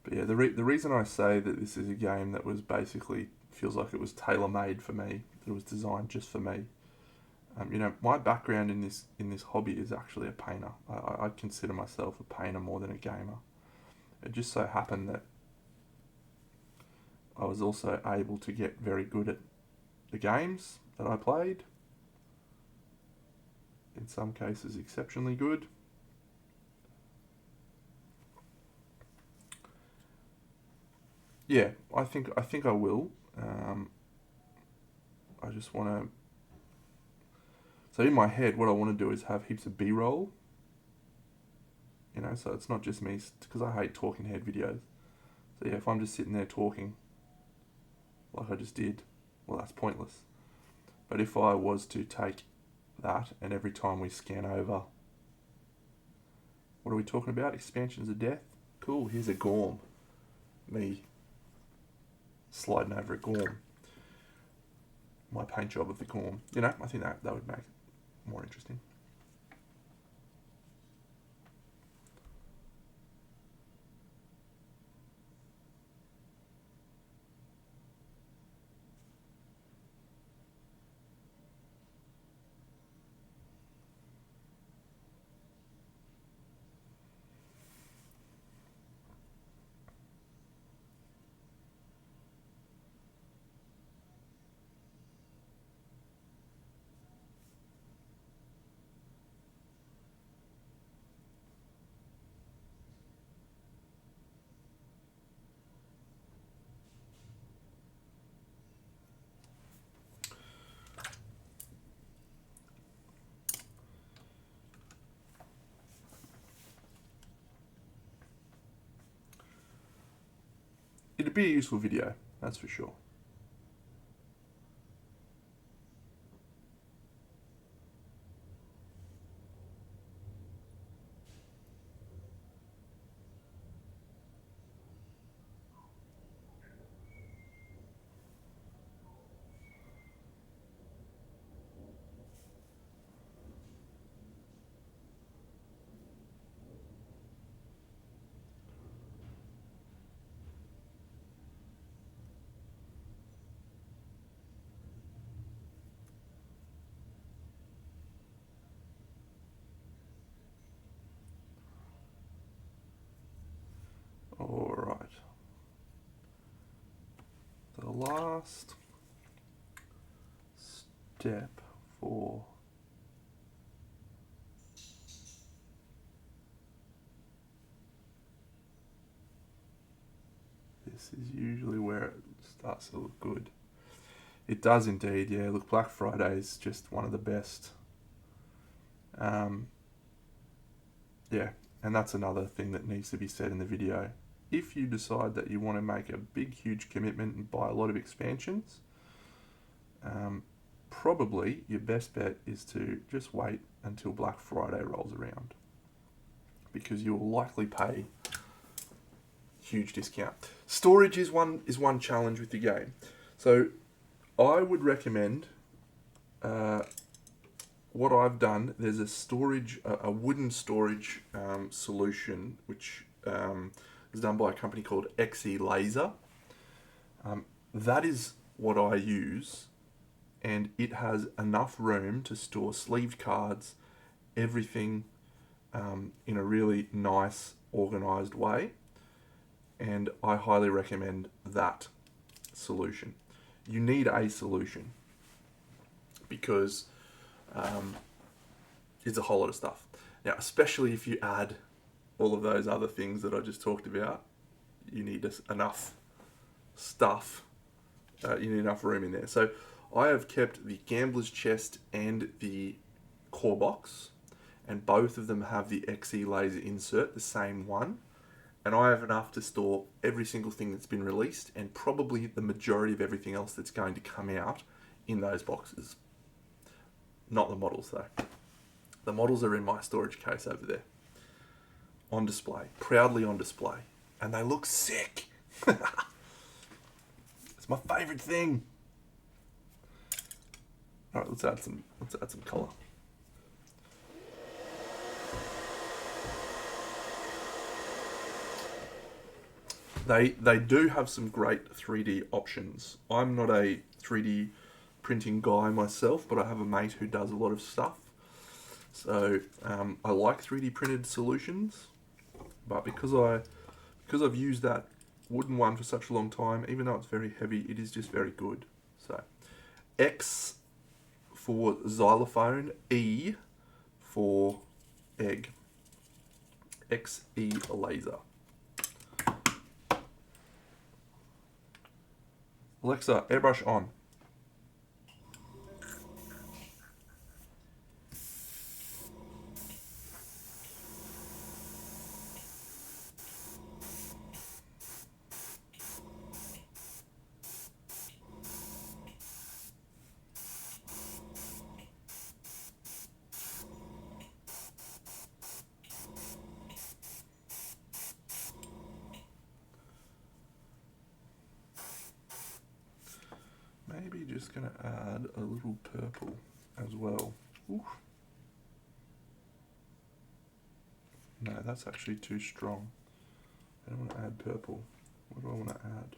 But yeah, the reason I say that this is a game that was basically, feels like it was tailor-made for me, that it was designed just for me. My background in this hobby is actually a painter. I consider myself a painter more than a gamer. It just so happened that I was also able to get very good at the games that I played. In some cases, exceptionally good. Yeah, I think I will. I just want to. So in my head, what I want to do is have heaps of B-roll. So it's not just me, because I hate talking head videos. So yeah, if I'm just sitting there talking, like I just did, well, that's pointless. But if I was to take that, and every time we scan over, what are we talking about? Expansions of Death? Cool, here's a Gorm. Me sliding over a Gorm. My paint job of the Gorm. I think that would make it more interesting. It'd be a useful video, that's for sure. Alright. The last step for this is usually where it starts to look good. It does indeed, yeah. Look, Black Friday is just one of the best. Yeah, and that's another thing that needs to be said in the video. If you decide that you want to make a big, huge commitment and buy a lot of expansions, probably your best bet is to just wait until Black Friday rolls around, because you will likely pay huge discount. Storage is one challenge with the game. So I would recommend what I've done. There's a wooden storage solution which is done by a company called XE Laser. That is what I use, and it has enough room to store sleeved cards, everything in a really nice, organised way. And I highly recommend that solution. You need a solution because it's a whole lot of stuff. Now, especially if you add all of those other things that I just talked about, you need enough stuff. You need enough room in there. So I have kept the Gambler's Chest and the core box, and both of them have the XE laser insert, the same one. And I have enough to store every single thing that's been released and probably the majority of everything else that's going to come out in those boxes. Not the models though. The models are in my storage case over there. On display. Proudly on display. And they look sick. It's my favourite thing. Alright, let's add some colour. They do have some great 3D options. I'm not a 3D printing guy myself, but I have a mate who does a lot of stuff. So I like 3D printed solutions, but because I've used that wooden one for such a long time, even though it's very heavy, it is just very good. So X for xylophone, E for egg. XE laser. Alexa, airbrush on. Maybe just going to add a little purple as well. Oof. No, that's actually too strong. I don't want to add purple. What do I want to add?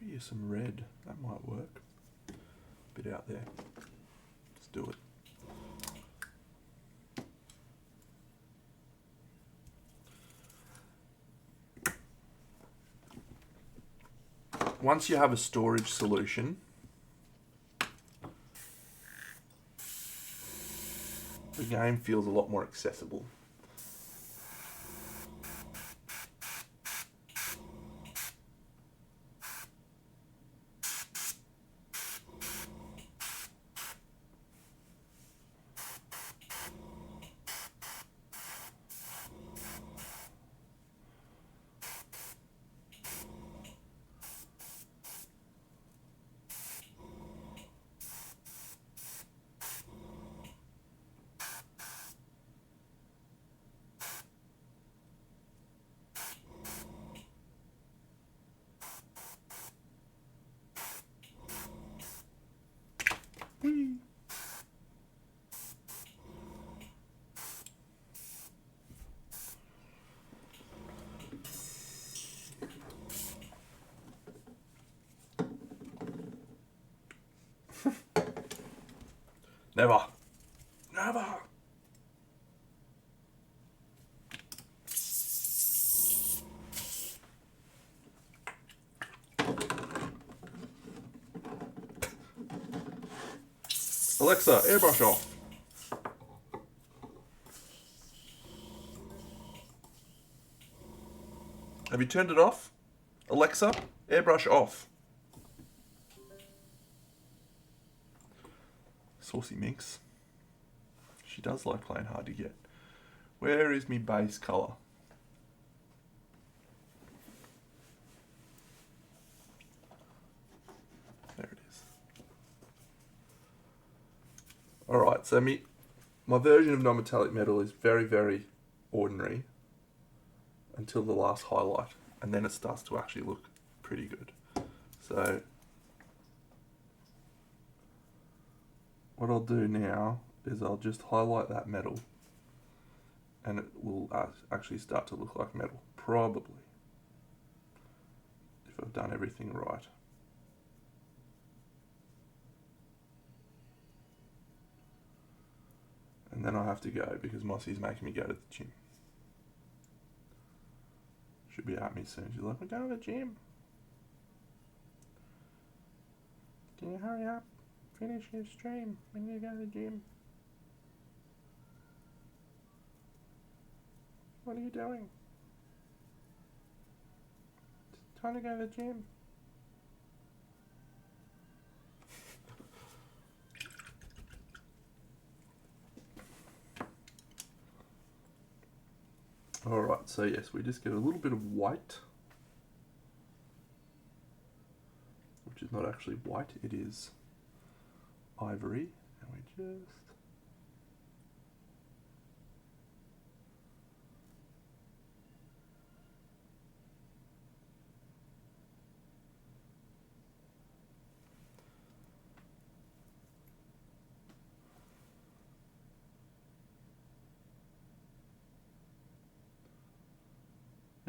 Maybe some red. That might work. A bit out there. Let's do it. Once you have a storage solution, the game feels a lot more accessible. Whee! Never. Never. Alexa, airbrush off. Have you turned it off? Alexa, airbrush off. Saucy Minx. She does like playing hard to get. Where is me base colour? There it is. Alright, so my version of non-metallic metal is very, very ordinary until the last highlight, and then it starts to actually look pretty good. So what I'll do now is I'll just highlight that metal, and it will actually start to look like metal, probably, if I've done everything right. And then I have to go because Mossy's making me go to the gym. Should be at me soon. She's like, we're going to the gym. Can you hurry up? Finish your stream. We need to go to the gym. What are you doing? It's time to go to the gym. Alright, so yes, we just get a little bit of white. Which is not actually white, it is ivory. And we just...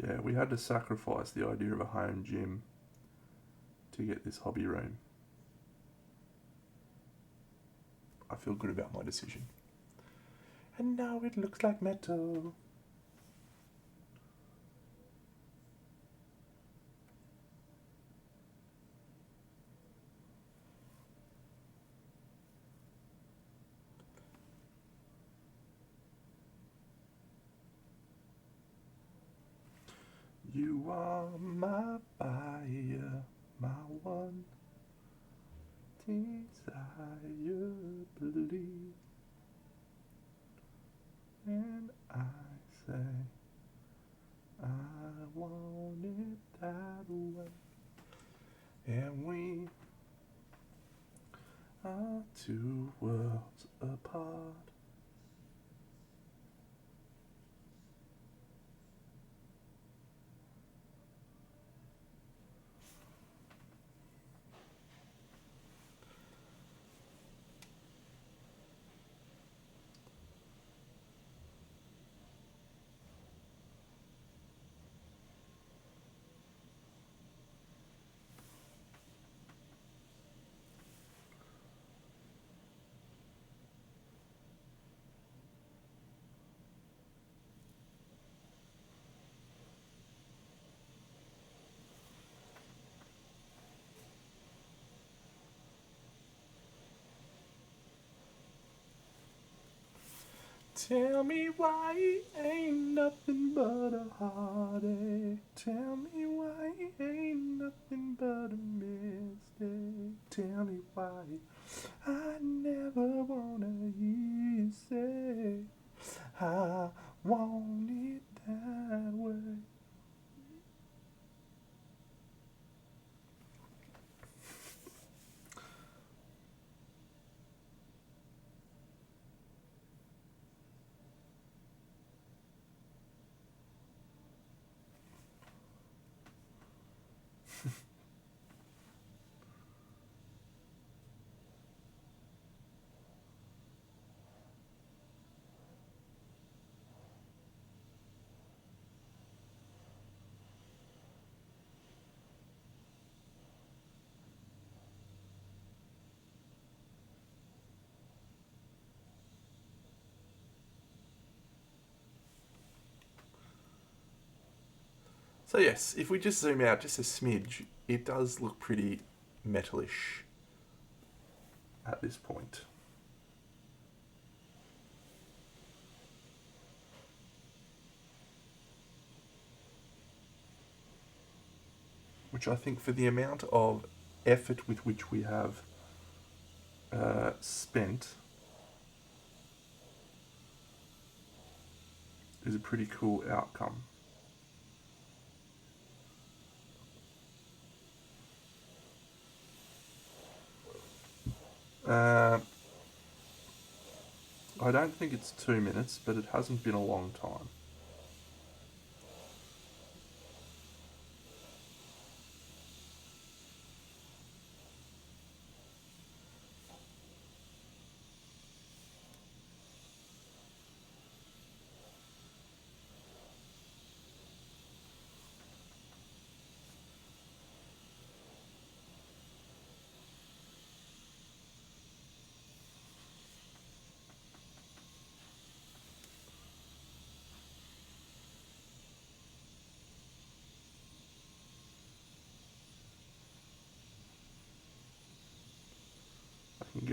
Yeah, we had to sacrifice the idea of a home gym to get this hobby room. I feel good about my decision. And now it looks like metal. You are my fire, my one desire, believe. And I say, I want it that way. And we are two worlds apart. Tell me why it ain't nothing but a heartache. Tell me why it ain't nothing but a mistake. Tell me why I never wanna hear you say I want it that way. So yes, if we just zoom out just a smidge, it does look pretty metalish at this point. Which I think for the amount of effort with which we have spent is a pretty cool outcome. I don't think it's 2 minutes, but it hasn't been a long time.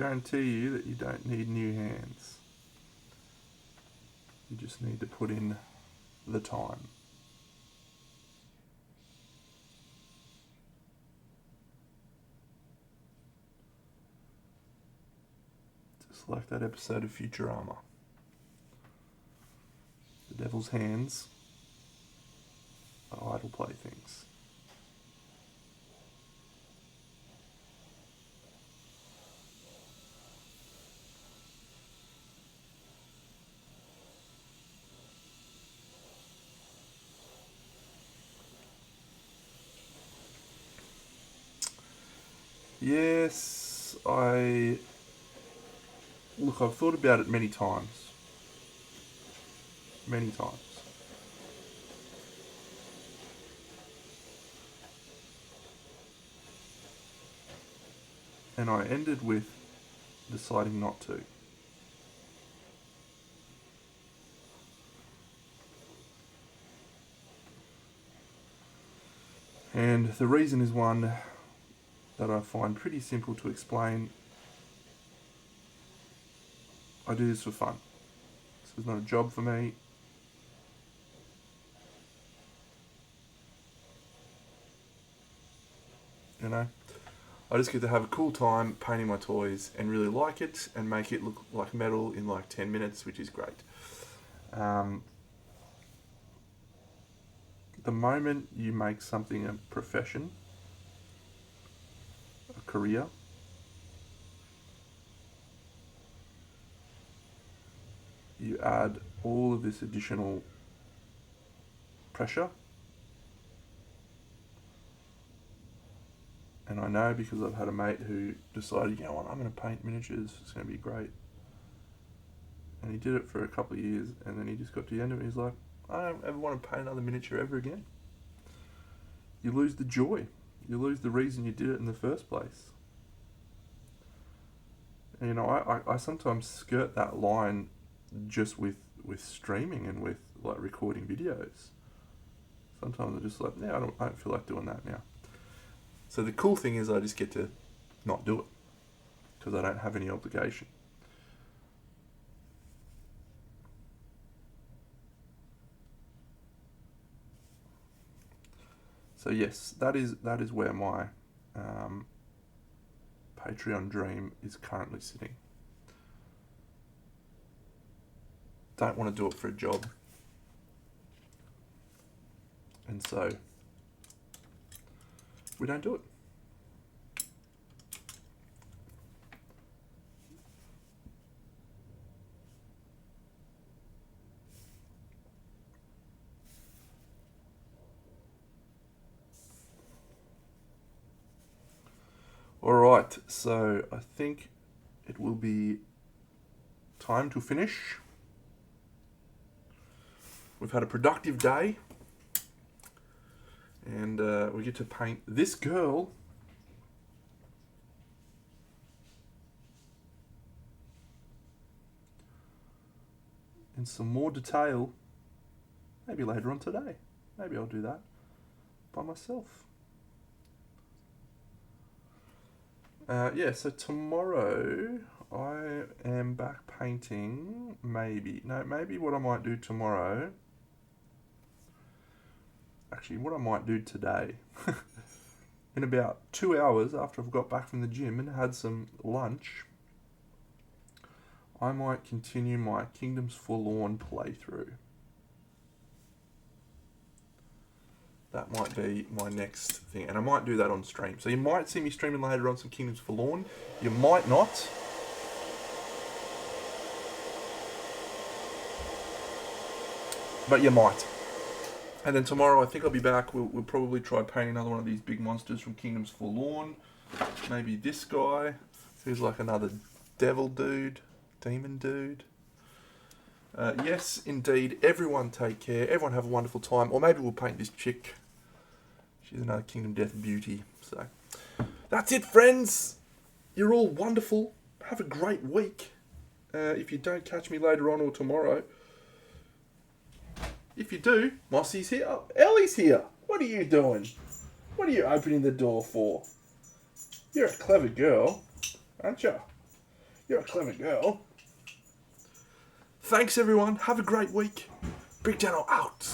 guarantee you that you don't need new hands. You just need to put in the time. Just like that episode of Futurama. The devil's hands are idle playthings. Yes, I've thought about it many times. Many times. And I ended with deciding not to. And the reason is one that I find pretty simple to explain. I do this for fun. This is not a job for me. You know, I just get to have a cool time painting my toys and really like it and make it look like metal in like 10 minutes, which is great. The moment you make something a profession, a career, you add all of this additional pressure. And I know because I've had a mate who decided, you know what, I'm going to paint miniatures, it's going to be great. And he did it for a couple of years, and then he just got to the end of it, he's like, I don't ever want to paint another miniature ever again. You lose the joy. You lose the reason you did it in the first place. And, you know, I sometimes skirt that line just with streaming and with like recording videos. Sometimes I'm just like, I don't feel like doing that now. So the cool thing is I just get to not do it because I don't have any obligation. So yes, that is where my Patreon dream is currently sitting. Don't want to do it for a job. And so we don't do it. Alright, so I think it will be time to finish. We've had a productive day. And we get to paint this girl in some more detail. Maybe later on today. Maybe I'll do that by myself. Yeah, so tomorrow I am back painting. Maybe what I might do tomorrow. Actually, what I might do today, in about 2 hours after I've got back from the gym and had some lunch, I might continue my Kingdoms Forlorn playthrough. That might be my next thing, and I might do that on stream. So you might see me streaming later on some Kingdoms Forlorn. You might not. But you might. And then tomorrow I think I'll be back. We'll probably try painting another one of these big monsters from Kingdoms Forlorn. Maybe this guy, who's like another devil dude, demon dude. Yes, indeed. Everyone take care. Everyone have a wonderful time. Or maybe we'll paint this chick. She's another Kingdom Death beauty. So that's it, friends. You're all wonderful. Have a great week. If you don't catch me later on or tomorrow, if you do, Mossy's here. Oh, Ellie's here. What are you doing? What are you opening the door for? You're a clever girl, aren't you? You're a clever girl. Thanks, everyone. Have a great week. Big Dano out.